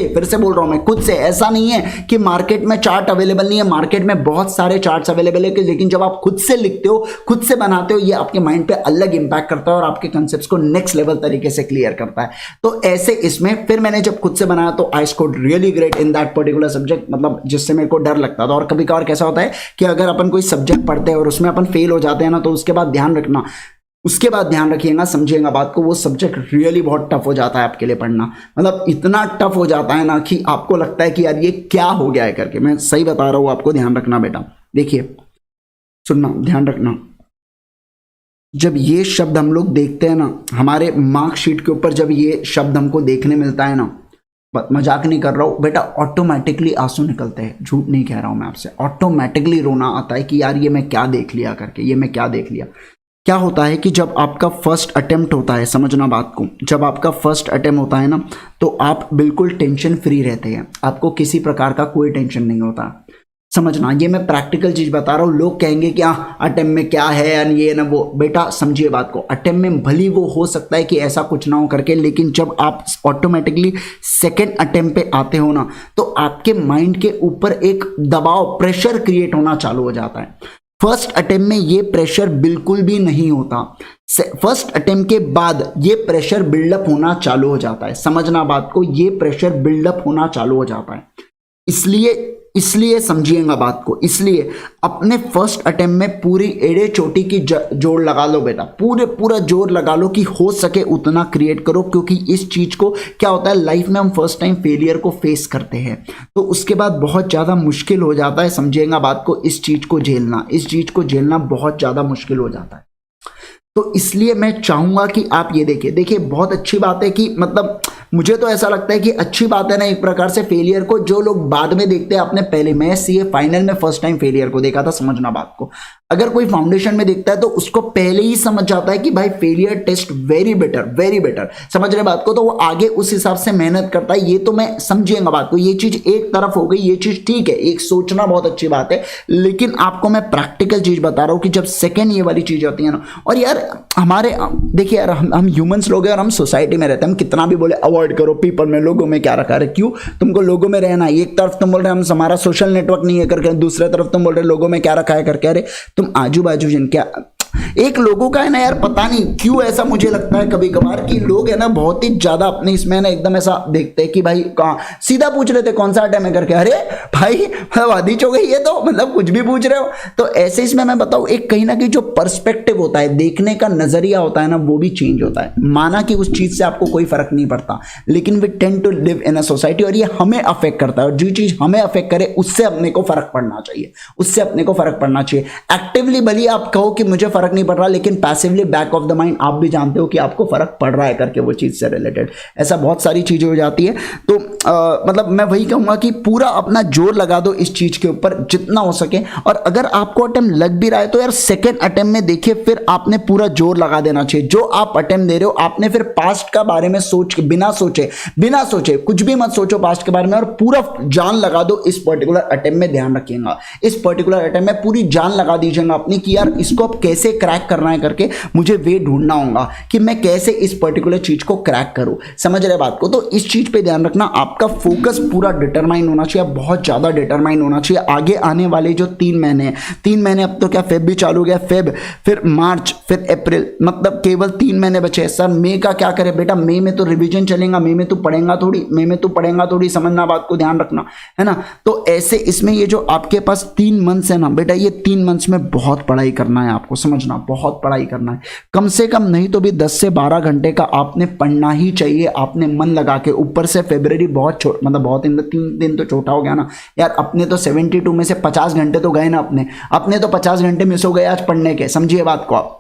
फिर से बोल रहा हूं मैं, खुद से, ऐसा नहीं है कि मार्केट में चार्ट अवेलेबल नहीं है, मार्केट में बहुत सारे चार्ट्स अवेलेबल है, लेकिन जब आप खुद से लिखते हो, खुद से बनाते हो, ये आपके माइंड पे अलग इंपैक्ट करता है और आपके कंसेप्ट्स को नेक्स्ट लेवल तरीके से क्लियर करता है। तो ऐसे इसमें फिर मैंने जब खुद से बनाया तो I scored really great in that particular subject, मतलब जिससे मेरे को डर लगता था। और कभी कभार कैसा होता है कि अगर अपन कोई सब्जेक्ट पढ़ते हैं और उसमें अपन फेल हो जाते हैं ना, तो उसके बाद ध्यान रखिएगा, समझिएगा बात को, वो सब्जेक्ट रियली बहुत टफ हो जाता है आपके लिए पढ़ना, मतलब इतना टफ हो जाता है ना कि आपको लगता है कि यार ये क्या हो गया है करके। मैं सही बता रहा हूं आपको, ध्यान रखना बेटा, देखिए सुनना, ध्यान रखना। जब ये शब्द हम लोग देखते हैं ना हमारे मार्कशीट के ऊपर, जब ये शब्द हमको देखने मिलता है ना, मजाक नहीं कर रहा हूं बेटा, ऑटोमेटिकली आंसू निकलते हैं, झूठ नहीं कह रहा हूं मैं आपसे, ऑटोमेटिकली रोना आता है कि यार ये मैं क्या देख लिया करके, ये मैं क्या देख लिया। क्या होता है कि जब आपका फर्स्ट अटेम्प्ट होता है, समझना बात को, जब आपका फर्स्ट अटेम्प्ट होता है ना, तो आप बिल्कुल टेंशन फ्री रहते हैं, आपको किसी प्रकार का कोई टेंशन नहीं होता। समझना, ये मैं प्रैक्टिकल चीज बता रहा हूँ। लोग कहेंगे कि अटेम्प्ट में क्या है यानी ये ना वो, बेटा समझिए बात को, अटेम्प्ट में भली वो हो सकता है कि ऐसा कुछ ना हो करके, लेकिन जब आप ऑटोमेटिकली सेकेंड अटेम्प्ट पे आते हो ना, तो आपके माइंड के ऊपर एक दबाव, प्रेशर क्रिएट होना चालू हो जाता है। फर्स्ट अटेम्प्ट में ये प्रेशर बिल्कुल भी नहीं होता, फर्स्ट अटेम्प्ट के बाद ये प्रेशर बिल्डअप होना चालू हो जाता है। समझना बात को, ये प्रेशर बिल्डअप होना चालू हो जाता है। इसलिए समझिएगा बात को, इसलिए अपने फर्स्ट अटेम्प्ट में पूरी एड़े चोटी की जोर लगा लो बेटा, पूरा जोर लगा लो कि हो सके उतना क्रिएट करो, क्योंकि इस चीज को क्या होता है, लाइफ में हम फर्स्ट टाइम फेलियर को फेस करते हैं तो उसके बाद बहुत ज्यादा मुश्किल हो जाता है, समझिएगा बात को, इस चीज को झेलना बहुत ज्यादा मुश्किल हो जाता है। तो इसलिए मैं चाहूंगा कि आप ये देखिए बहुत अच्छी बात है कि, मतलब मुझे तो ऐसा लगता है कि अच्छी बात है ना एक प्रकार से फेलियर को, जो लोग बाद में देखते हैं, आपने पहले, मैं सीए फाइनल में फर्स्ट टाइम फेलियर को देखा था, समझना बात को। अगर कोई फाउंडेशन में देखता है तो उसको पहले ही समझ जाता है कि भाई फेलियर टेस्ट वेरी बेटर, समझ रहे बात को, तो वो आगे उस हिसाब से मेहनत करता है। ये तो मैं समझिएगा बात को, ये चीज एक तरफ हो गई, ये चीज ठीक है, एक सोचना बहुत अच्छी बात है, लेकिन आपको मैं प्रैक्टिकल चीज बता रहा हूं कि जब सेकेंड ये वाली चीज होती है ना, और यार हमारे, देखिए यार हम ह्यूमंस लोग हैं और हम सोसाइटी में रहते हैं, हम कितना भी बोले अवॉइड करो पीपल में, लोगों में क्या रखा है, क्यों तुमको लोगों में रहना है, एक तरफ तुम बोल रहे हम हमारा सोशल नेटवर्क नहीं है करके, दूसरे तरफ तुम बोल रहे लोगों में क्या रखा है करके। अरे तुम आजू बाजू जिनके एक लोगों का है ना यार, पता नहीं क्यों ऐसा मुझे लगता है कभी कभार कि लोग है ना बहुत ही ज्यादा अपने इसमें ना एकदम ऐसा देखते हैं कि भाई कहाँ, सीधा पूछ रहे थे कौन सा आइटम है करके, अरे भाई वादी हो गई ये तो, मतलब कुछ भी पूछ रहे हो। तो ऐसे इसमें मैं बताऊं, एक कहीं ना कहीं जो पर्सपेक्टिव होता है, देखने का नजरिया होता है ना, वो भी चेंज होता है। माना कि उस चीज से आपको कोई फर्क नहीं पड़ता, लेकिन we tend to live in a society, और ये हमें अफेक्ट करता है, और जो चीज हमें अफेक्ट करे उससे अपने को फर्क पड़ना चाहिए, उससे अपने को फर्क पड़ना चाहिए। एक्टिवली भले आप कहो कि मुझे फर्क नहीं पड़ रहा, लेकिन passively back of the mind आप भी जानते हो कि आपको फर्क पड़ रहा है करके, वो चीज से रिलेटेड ऐसा बहुत सारी चीजें हो जाती है। तो मतलब मैं वही कहूंगा कि पूरा अपना जोर लगा दो इस चीज के ऊपर जितना हो सके, और अगर आपको अटेम्प्ट लग भी रहा है तो यार सेकंड अटेम्प्ट में देखिए फिर आपने पूरा जोर लगा देना चाहिए। जो आप अटेम्प्ट दे रहे हो आपने फिर पास्ट का बारे में सोच के, बिना सोचे कुछ भी मत सोचो पास्ट के बारे में, और पूरा जान लगा दो इस पर्टिकुलर अटेम्प्ट में। ध्यान रखिएगा इस पर्टिकुलर अटेम्प्ट में पूरी जान लगा दीजिएगा अपनी कि यार इसको अब कैसे क्रैक करना है करके, मुझे वे ढूंढना होगा कि मैं कैसे इस पर्टिकुलर चीज को क्रैक करूं। समझ रहे बात को? तो इस चीज पे ध्यान रखना, आपका फोकस पूरा डिटरमाइन होना चाहिए, बहुत ज्यादा डिटरमाइन होना चाहिए। आगे आने वाले जो 3 महीने, अब तो क्या फेब भी चालू हो गया, फेब फिर मार्च फिर अप्रैल, मतलब केवल 3 महीने बचे। सर मई का क्या करें? बेटा मई में तो रिवीजन चलेगा, मई में तू पढ़ेगा थोड़ी, समझना बात को, ध्यान रखना है ना। तो ऐसे इसमें ये जो आपके पास 3 मंथ्स है ना बेटा, ये 3 मंथ्स में बहुत पढ़ाई करना है आपको, समझना बहुत पढ़ाई करना है। कम से कम नहीं तो भी 10 से 12 घंटे का आपने पढ़ना ही चाहिए, आपने मन लगा के। ऊपर से फरवरी बहुत मतलब बहुत 3 दिन तो छोटा हो गया ना यार, अपने तो 72 में से 50 घंटे तो गए ना, अपने तो 50 घंटे मिस हो गए आज पढ़ने के, समझिए बात को आप।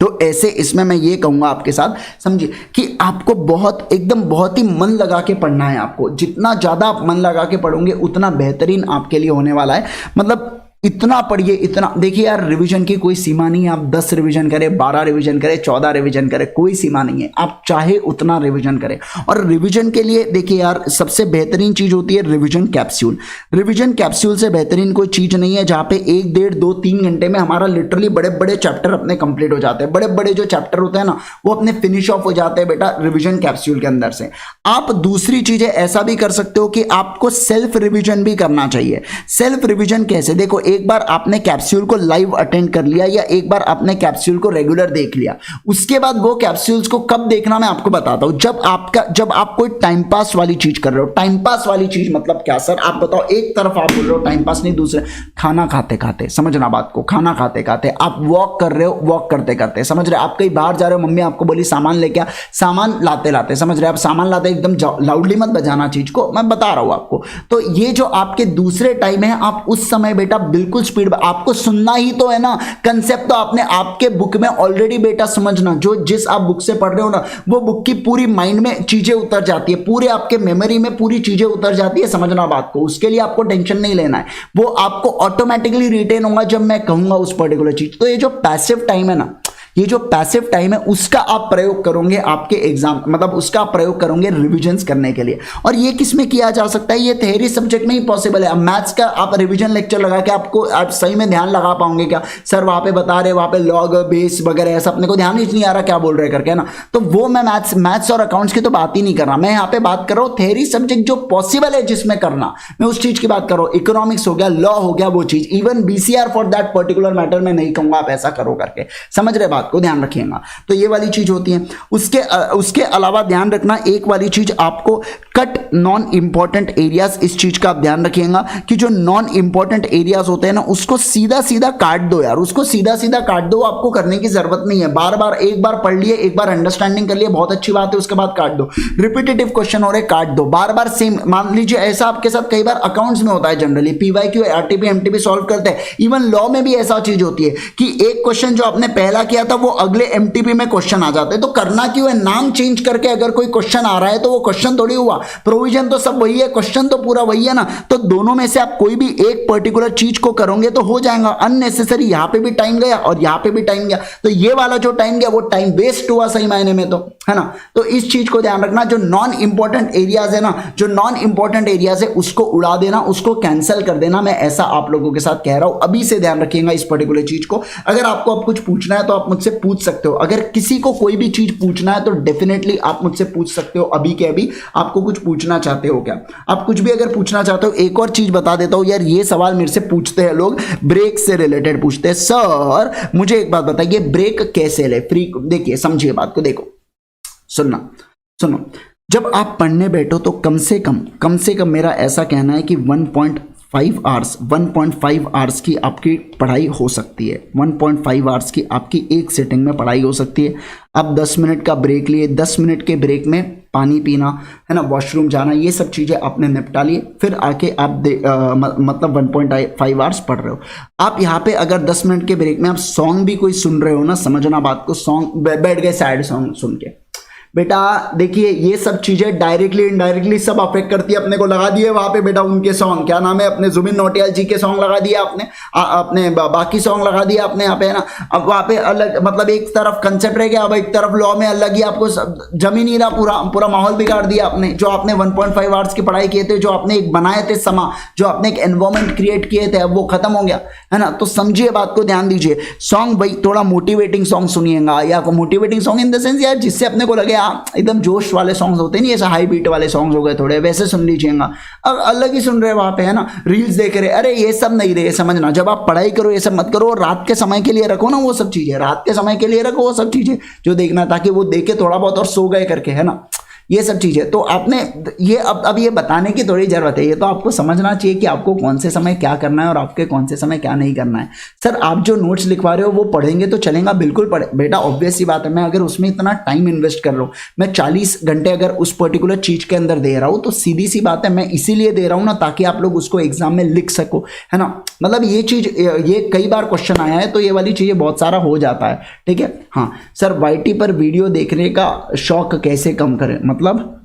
तो ऐसे इसमें मैं ये कहूंगा आपके साथ, समझिए कि आपको बहुत ही मन लगा के पढ़ना है आपको। जितना ज्यादा आप मन लगा के पढ़ोगे उतना बेहतरीन आपके लिए होने वाला है। मतलब इतना पढ़िए, इतना देखिए यार, रिवीजन की कोई सीमा नहीं है। आप 10 रिवीजन करें, 12 रिवीजन करें, 14 रिवीजन करें, कोई सीमा नहीं है, आप चाहे उतना रिवीजन करें। और रिवीजन के लिए देखिए यार, सबसे बेहतरीन चीज होती है रिवीजन कैप्सूल। रिवीजन कैप्सूल से बेहतरीन कोई चीज नहीं है, जहां पे 1, 1.5, 2, 3 घंटे में हमारा लिटरली बड़े बड़े चैप्टर अपने कंप्लीट हो जाते हैं। बड़े बड़े जो चैप्टर होते हैं ना, वो अपने फिनिश ऑफ हो जाते हैं बेटा रिवीजन कैप्सूल के अंदर से। आप दूसरी चीजें ऐसा भी कर सकते हो कि आपको सेल्फ रिवीजन भी करना चाहिए। सेल्फ रिवीजन कैसे? देखो, एक बार आपने कैप्सूल को लाइव अटेंड कर लिया, या एक बार आपने कैप्सूल को रेगुलर देख लिया, उसके बाद वो कैप्सूल्स को कब देखना मैं आपको बताता हूं। जब आप कोई टाइम पास वाली चीज कर रहे हो। टाइम पास वाली चीज मतलब क्या सर? आप बताओ। एक तरफ आप बोल रहे हो टाइम पास नहीं, दूसरे खाना खाते खाते, समझना बात को, खाना खाते खाते आप वॉक कर रहे हो, वॉक करते करते, समझ रहे? आप कहीं बाहर जा रहे हो, मम्मी आपको बोली सामान लेके आ, सामान लाते लाते, समझ रहे? आप सामान लाते, एकदम लाउडली मत बजाना चीज को, मैं बता रहा हूं आपको। तो ये जो आपके दूसरे टाइम है, आप उस समय बेटा बिल्कुल स्पीड, आपको सुनना ही तो है ना। कंसेप्ट तो आपने आपके बुक में ऑलरेडी बेटा समझना, जो जिस आप बुक से पढ़ रहे हो ना, वो बुक की पूरी माइंड में चीजें उतर जाती है, पूरे आपके मेमोरी में पूरी चीजें उतर जाती है, समझना बात को। उसके लिए आपको टेंशन नहीं लेना है, वो आपको ऑटोमेटिकली रिटेन होगा जब मैं कहूंगा उस पर्टिकुलर चीज। तो ये जो पैसिव टाइम है ना, ये जो पैसिव टाइम है, उसका आप प्रयोग करोगे आपके एग्जाम, मतलब उसका आप प्रयोग करोगे रिविजन्स करने के लिए। और ये किस में किया जा सकता है? ये थ्योरी सब्जेक्ट में ही पॉसिबल है। अब मैथ्स का आप रिवीजन लेक्चर लगा के आप सही में ध्यान लगा पाओगे क्या? सर वहां पे बता रहे, वहां पे लॉग बेस वगैरह ऐसा अपने को ध्यान ही नहीं आ रहा क्या बोल रहे करके ना। तो वो मैं मैथ्स और अकाउंट्स की तो बात ही नहीं कर रहा, मैं यहाँ पे बात कर रहा हूँ थ्योरी सब्जेक्ट जो पॉसिबल है जिसमें करना, मैं उस चीज की बात कर रहा हूँ। इकोनॉमिक्स हो गया, लॉ हो गया, वो चीज। Even BCR for that particular matter में नहीं कहूंगा आप ऐसा करो करके, समझ रहे बात को, ध्यान रखिएगा। तो ये वाली चीज होती है। उसके अलावा ध्यान रखना एक वाली चीज, आपको कट नॉन इंपॉर्टेंट एरियाज, इस चीज का आप ध्यान रखिएगा कि जो नॉन इंपॉर्टेंट एरियाज होते हैं ना, उसको सीधा सीधा काट दो यार, उसको सीधा सीधा काट दो। आपको करने की जरूरत नहीं है, बार बार एक बार पढ़ लिए, एक बार अंडरस्टैंडिंग कर लिए, बहुत अच्छी बात है, उसके बाद काट दो। रिपीटेटिव क्वेश्चन हो रहे, काट दो। बार बार सेम, मान लीजिए ऐसा आपके साथ कई बार अकाउंट्स में होता है, generally PYQ, RTP, MTP solve करते हैं। इवन लॉ में भी ऐसा चीज होती है कि एक क्वेश्चन जो आपने पहला किया था वो अगले एमटीपी में क्वेश्चन आ जाते हैं। तो करना क्यों है? नाम चेंज करके अगर कोई क्वेश्चन आ रहा है तो वो क्वेश्चन थोड़ी हुआ, प्रोविजन तो सब वही है, क्वेश्चन तो पूरा वही है ना। तो दोनों में से आप कोई भी एक पर्टिकुलर चीज को करोगे तो हो जाएगा। अननेसेसरी यहां पे भी टाइम गया और यहां पे भी टाइम गया, तो ये वाला जो टाइम गया वो टाइम वेस्ट हुआ सही मायने में, तो है ना। तो इस चीज को ध्यान रखना, जो नॉन इंपॉर्टेंट एरियाज है ना, जो नॉन इंपॉर्टेंट एरियाज है उसको उड़ा देना, उसको कैंसिल कर देना। मैं ऐसा आप लोगों के साथ कह रहा हूं, अभी से ध्यान रखिएगा इस पर्टिकुलर चीज को। अगर आपको अब कुछ पूछना है तो आप मुझसे मुझसे पूछ सकते हो। अगर किसी को कोई भी चीज पूछना है तो डेफिनेटली आप मुझसे पूछ सकते हो। अभी के अभी आपको कुछ पूछना चाहते हो क्या? आप कुछ भी अगर पूछना चाहते हो। एक और चीज बता देता हूं यार, ये सवाल मेरे से पूछते हैं लोग, ब्रेक से रिलेटेड पूछते हैं। सर मुझे एक बात बताइए, ब्रेक कैसे ले? फ्री, देखिए समझिए बात को, देखो सुनना, सुनो, जब आप पढ़ने बैठो तो कम से कम मेरा ऐसा कहना है कि 1.5 आवर्स की आपकी पढ़ाई हो सकती है। 1.5 आवर्स की आपकी एक सिटिंग में पढ़ाई हो सकती है। अब 10 मिनट का ब्रेक लिए, 10 मिनट के ब्रेक में पानी पीना है ना, वॉशरूम जाना, ये सब चीज़ें आपने निपटा लिए, फिर आके आप मतलब 1.5 आवर्स पढ़ रहे हो। आप यहाँ पे अगर 10 मिनट के ब्रेक में आप सॉन्ग भी कोई सुन रहे हो ना, समझना बात को, सॉन्ग बैठ गए सैड सॉन्ग सुन के, बेटा देखिए ये सब चीजें डायरेक्टली इनडायरेक्टली सब अफेक्ट करती है। अपने को लगा दिए वहां पे बेटा उनके सॉन्ग, क्या नाम है, अपने जुबिन नौटियाल जी के सॉन्ग लगा दिए आपने, अपने बाकी सॉन्ग लगा दिए आपने यहाँ पे, है ना। अब वहां पे अलग, मतलब एक तरफ कंसेप्ट रह गया, अब एक तरफ लॉ में अलग ही आपको जमी नहीं रहा, पूरा माहौल बिगाड़ दिया आपने। जो आपने 1.5 आवर्स की पढ़ाई किए थे, जो आपने एक बनाए थे समा, जो आपने एक एनवायरमेंट क्रिएट किए थे, अब वो खत्म हो गया, है ना। तो समझिए बात को, ध्यान दीजिए। सॉन्ग भाई थोड़ा मोटिवेटिंग सॉन्ग सुनिएगा, या motivating song in the sense यार जिससे अपने को लगे एकदम जोश वाले सॉन्ग्स होते नहीं, ऐसा हाई बीट वाले सॉन्ग्स हो गए थोड़े, वैसे सुन लीजिएगा। अब अलग ही सुन रहे वहां पे, है ना, रील्स देख रहे, अरे ये सब नहीं रहे, समझना। जब आप पढ़ाई करो ये सब मत करो, रात के समय के लिए रखो ना वो सब चीजें, रात के समय के लिए रखो वो सब चीजें जो देखना, ताकि वो देखे थोड़ा बहुत और सो गए करके, है ना, ये सब चीजें। तो आपने ये अब ये बताने की थोड़ी जरूरत है, ये तो आपको समझना चाहिए कि आपको कौन से समय क्या करना है और आपके कौन से समय क्या नहीं करना है। सर आप जो नोट्स लिखवा रहे हो वो पढ़ेंगे तो चलेगा, बिल्कुल पढ़े बेटा, ऑब्वियस सी बात है। मैं अगर उसमें इतना टाइम इन्वेस्ट कर रहा हूँ, मैं 40 घंटे अगर उस पर्टिकुलर चीज के अंदर दे रहा हूँ, तो सीधी सी बात है मैं इसीलिए दे रहा हूँ ना, ताकि आप लोग उसको एग्जाम में लिख सको, है ना। मतलब ये चीज, ये कई बार क्वेश्चन आया है, तो ये वाली चीजें बहुत सारा हो जाता है, ठीक है। हाँ सर, वाईटी पर वीडियो देखने का शौक कैसे कम करें? मतलब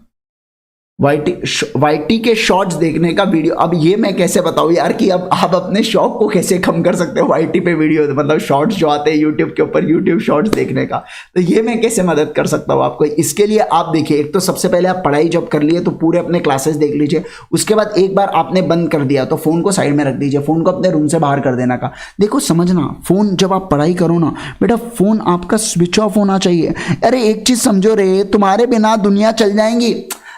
वाईटी के शॉर्ट्स देखने का वीडियो, अब ये मैं कैसे बताऊं यार कि अब आप अपने शौक को कैसे कम कर सकते हो वाईटी पे वीडियो, मतलब शॉर्ट्स जो आते हैं यूट्यूब के ऊपर, यूट्यूब शॉर्ट्स देखने का, तो ये मैं कैसे मदद कर सकता हूं आपको? इसके लिए आप देखिए, एक तो सबसे पहले आप पढ़ाई जब कर लिए तो पूरे अपने क्लासेस देख लीजिए। उसके बाद एक बार आपने बंद कर दिया तो फोन को साइड में रख दीजिए, फोन को अपने रूम से बाहर कर देना का। देखो समझना, फोन जब आप पढ़ाई करो ना बेटा, फोन आपका स्विच ऑफ होना चाहिए। अरे एक चीज समझो रे, तुम्हारे बिना दुनिया चल जाएंगी।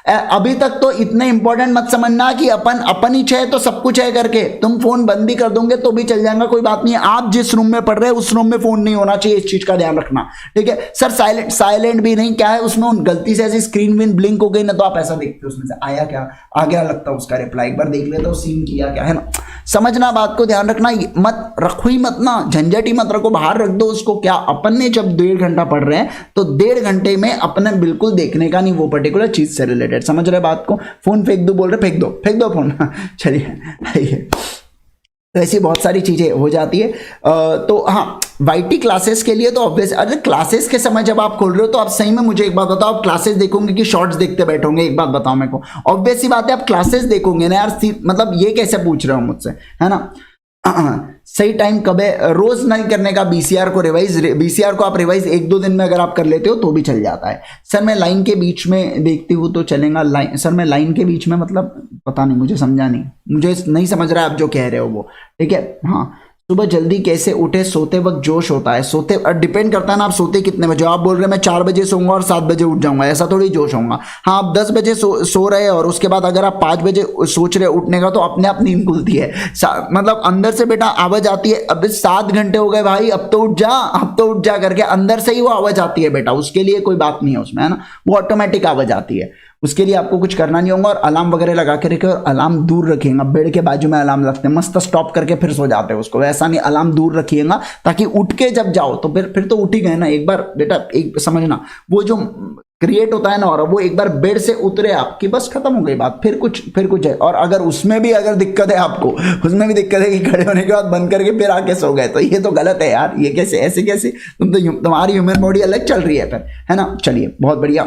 अभी तक तो इतने इंपॉर्टेंट मत समझना कि अपन ही है तो सब कुछ है करके, तुम फोन बंद भी कर दोगे तो भी चल जाएगा, कोई बात नहीं है। आप जिस रूम में पढ़ रहे हैं उस रूम में फोन नहीं होना चाहिए, इस चीज का ध्यान रखना, ठीक है। सर साइलेंट भी नहीं, क्या है उसमें गलती से ऐसी स्क्रीन विन ब्लिंक हो गई ना, तो आप ऐसा देखते हो उसमें से आया क्या, आ गया लगता है उसका रिप्लाई, एक बार देख लेते हो सीन किया क्या, है ना। समझना बात को, ध्यान रखना, मत रखो ही मत ना, झंझट ही मत रखो, बाहर रख दो उसको। क्या अपन ने जब 1.5 घंटा पढ़ रहे हैं तो 1.5 घंटे में अपने बिल्कुल देखने का नहीं वो पर्टिकुलर चीज से रिलेटेड, समझ रहे बात को। फोन फेंक दो बोल रहे, फेंक दो फोन चलिए तो ऐसी बहुत सारी चीजें हो जाती है। तो हाँ, वाईटी क्लासेस के लिए तो ऑब्वियस, अरे क्लासेस के समय जब आप खोल रहे हो तो आप सही में मुझे एक बात बताओ, आप क्लासेस देखोगे कि शॉर्ट्स देखते बैठोगे? एक बात बताओ मेरे को, ऑब्वियस सी बात है आप क्लासेस देखोगे ना यार, मतलब ये कैसे पूछ रहे हो मुझसे, है ना। सही टाइम कब है? रोज नहीं करने का बीसीआर को रिवाइज, बीसीआर को आप रिवाइज 1-2 दिन में अगर आप कर लेते हो तो भी चल जाता है। सर मैं लाइन के बीच में देखती हूँ तो चलेगा? लाइन, सर मैं लाइन के बीच में मतलब पता नहीं, मुझे समझा नहीं, मुझे नहीं समझ रहा है आप जो कह रहे हो वो, ठीक है। हाँ, सुबह जल्दी कैसे उठे? सोते वक्त जोश होता है, सोते डिपेंड करता है ना आप सोते कितने बजे। आप बोल रहे हैं मैं 4 बजे सोऊंगा और 7 बजे उठ जाऊंगा, ऐसा थोड़ी जोश होगा। हाँ, आप 10 बजे सो रहे हैं और उसके बाद अगर आप 5 बजे सोच रहे उठने का, तो अपने आप नींद खुलती है, मतलब अंदर से बेटा आवाज आती है, अब 7 घंटे हो गए भाई, अब तो उठ जा करके अंदर से ही वो आवाज आती है बेटा, उसके लिए कोई बात नहीं है उसमें, है ना, वो ऑटोमेटिक आवाज आती है। उसके लिए आपको कुछ करना नहीं होगा, और अलार्म वगैरह लगा के रखे, और अलार्म दूर रखिएगा, बेड के बाजू में अलार्म रखते हैं, मस्त स्टॉप करके फिर सो जाते हैं उसको, वैसा नहीं, अलार्म दूर रखिएगा ताकि उठ के जब जाओ तो फिर तो उठ ही गए ना एक बार बेटा। एक समझना, वो जो क्रिएट होता है ना, और वो एक बार बेड से उतरे आपकी, बस खत्म हो गई बात, फिर कुछ है। और अगर उसमें भी अगर दिक्कत है आपको, उसमें भी दिक्कत है कि खड़े होने के बाद बंद करके फिर आके सो गए, तो ये तो गलत है यार, ये कैसे, ऐसे कैसे, तुम्हारी ह्यूमन बॉडी अलग चल रही है फिर, है ना। चलिए बहुत बढ़िया,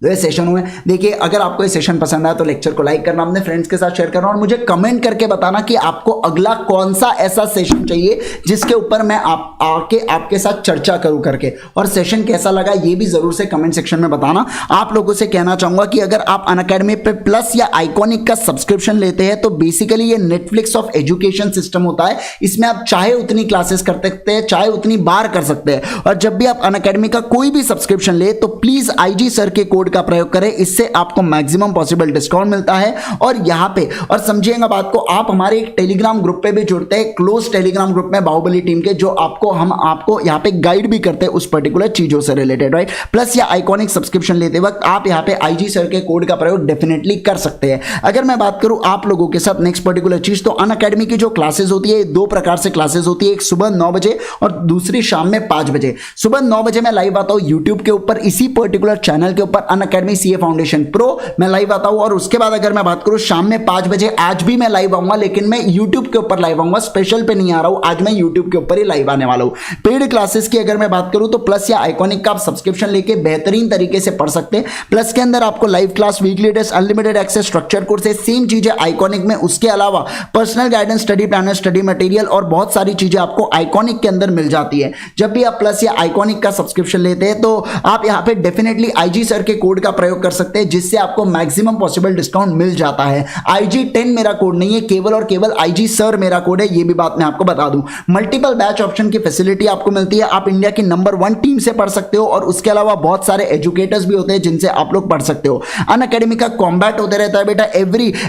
ये सेशन हुए। देखिए अगर आपको ये सेशन पसंद आया तो लेक्चर को लाइक करना, अपने फ्रेंड्स के साथ शेयर करना और मुझे कमेंट करके बताना कि आपको अगला कौन सा ऐसा सेशन चाहिए जिसके ऊपर मैं आके आपके साथ चर्चा करूं करके, और सेशन कैसा लगा ये भी जरूर से कमेंट सेक्शन में बताना। आप लोगों से कहना चाहूंगा कि अगर आप अनअकैडमी पे प्लस या आइकॉनिक का सब्सक्रिप्शन लेते हैं तो बेसिकली ये नेटफ्लिक्स ऑफ एजुकेशन सिस्टम होता है। इसमें आप चाहे उतनी क्लासेस कर सकते हैं, चाहे उतनी बार कर सकते हैं, और जब भी आप अनअकैडमी का कोई भी सब्सक्रिप्शन ले तो प्लीज आईजी सर के कोड का प्रयोग करें, इससे आपको मैक्सिमम पॉसिबल डिस्काउंट मिलता है। और यहां पे और समझिएगा बात को, आप हमारे एक टेलीग्राम ग्रुप पे भी जुड़ते हैं, क्लोज टेलीग्राम ग्रुप में बाहुबली टीम के, जो हम आपको यहां पे गाइड भी करते हैं उस पर्टिकुलर चीजों से रिलेटेड, राइट। प्लस या आइकॉनिक सब्सक्रिप्शन लेते वक्त आप यहां पे आईजी सर के कोड का प्रयोग डेफिनेटली कर सकते हैं। अगर मैं बात करूं आप लोगों के साथ नेक्स्ट पर्टिकुलर चीज, तो अनअकैडमी की जो क्लासेस होती है दो प्रकार से क्लासेस होती है, एक सुबह 9 बजे और दूसरी शाम में 5 बजे। सुबह 9 बजे मैं लाइव आता हूं यूट्यूब के ऊपर, इसी पर्टिकुलर चैनल के ऊपर अनअकैडमी सीए फाउंडेशन प्रो मैं लाइव आता हूं, और उसके बाद अगर मैं बात करूं शाम में 5 बजे, आज भी मैं लाइव आऊंगा लेकिन मैं यूट्यूब के ऊपर लाइव आऊंगा, स्पेशल पे नहीं आ रहा हूं, आज मैं यूट्यूब के ऊपर ही लाइव आने वाला हूं। पेड क्लासेस की अगर मैं बात करूं तो प्लस या आइकॉनिक का आप सब्सक्रिप्शन लेके बेहतरीन तरीके से पढ़ सकते हैं। प्लस के अंदर आपको live class, weekly test, unlimited access, structure courses, same चीजें आइकॉनिक में, उसके अलावा personal guidance, study planner, study material और बहुत सारी चीजें आपको आइकॉनिक के अंदर मिल जाती है। जब भी आप प्लस या आइकॉनिक का सब्सक्रिप्शन लेते हैं तो आप यहां पे डेफिनेटली आईजी सर के कोड का प्रयोग कर सकते हैं, जिससे आपको मैक्सिमम पॉसिबल डिस्काउंट मिल जाता है। IG10 मेरा कोड नहीं है, केवल और केवल आईजी सर मेरा कोड है, ये भी बात मैं आपको बता दूं। मल्टीपल बैच ऑप्शन की फैसिलिटी आपको मिलती है, आप इंडिया की नंबर 1 टीम से पढ़ सकते हो, और उसके अलावा बहुत सारे एजुकेटर्स भी होते हैं जिनसे आप लोग पढ़ सकते हो। अनअकैडमी का कॉम्बैट होते रहता है बेटा,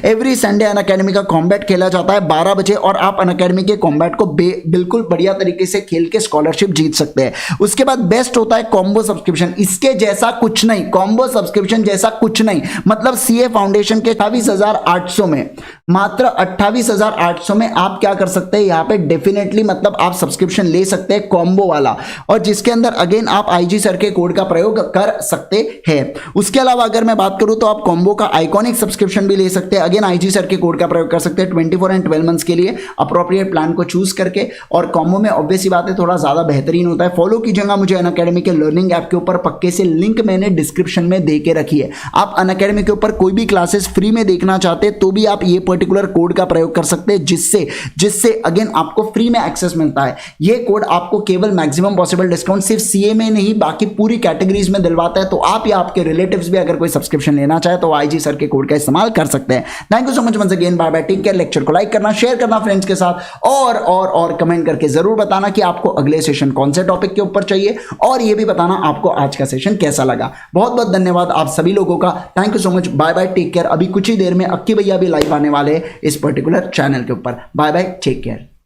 एवरी संडे अनअकैडमी का कॉम्बैट खेला जाता है 12 बजे, और आप अनअकैडमी के कॉम्बैट को बिल्कुल बढ़िया तरीके से खेल के स्कॉलरशिप जीत सकते हैं। उसके बाद बेस्ट होता है कॉम्बो सब्सक्रिप्शन, इसके जैसा कुछ नहीं, कॉम्बो सब्सक्रिप्शन जैसा कुछ नहीं। मतलब सीए फाउंडेशन के 28,800 में, मात्र 28,800 में आप क्या कर सकते हैं, यहां पे डेफिनेटली मतलब आप सब्सक्रिप्शन ले सकते हैं कॉम्बो वाला, और जिसके अंदर अगेन आप आईजी सर के कोड का प्रयोग कर सकते हैं। उसके अलावा अगर मैं बात करूं तो आप कॉम्बो का आइकॉनिक सब्सक्रिप्शन भी ले सकते हैं, अगेन आईजी सर के कोड का प्रयोग कर सकते हैं 24 एंड 12 मंथ्स के लिए अप्रोप्रिएट प्लान को चूज करके। और कॉम्बो में ऑब्वियस सी बात है थोड़ा ज्यादा बेहतरीन होता है। फॉलो कीजिएगा मुझे अनअकैडमी के लर्निंग ऐप के ऊपर, पक्के से लिंक मैंने डिस्क्रिप्शन में दे के रखी है। आप अनअकैडमी के ऊपर कोई भी क्लासेस फ्री में देखना चाहते हैं तो भी आप ये पर्टिकुलर कोड का प्रयोग कर सकते हैं, जिससे अगेन आपको फ्री में एक्सेस मिलता है। ये कोड आपको केवल मैक्सिमम पॉसिबल डिस्काउंट सिर्फ सीए में नहीं बाकी पूरी कैटेगरीज में दिलवाता है। तो आप या आपके रिलेटिव्स भी अगर कोई सब्सक्रिप्शन लेना चाहे तो आईजी सर के कोड का इस्तेमाल कर सकते हैं। Thank you so much once again, bye bye, take care. Lecture को लाइक करना, शेयर करना फ्रेंड्स के साथ, और कमेंट करके जरूर बताना कि आपको अगले सेशन कौन से टॉपिक के ऊपर चाहिए, और ये भी बताना आपको आज का सेशन कैसा लगा। बहुत बहुत धन्यवाद आप सभी लोगों का, thank you so much, bye bye, take care. अभी कुछ ही देर में अक्की भैया भी लाइव आने वाले हैं इस पर्टिकुलर चैनल के ऊपर। Bye bye, take care.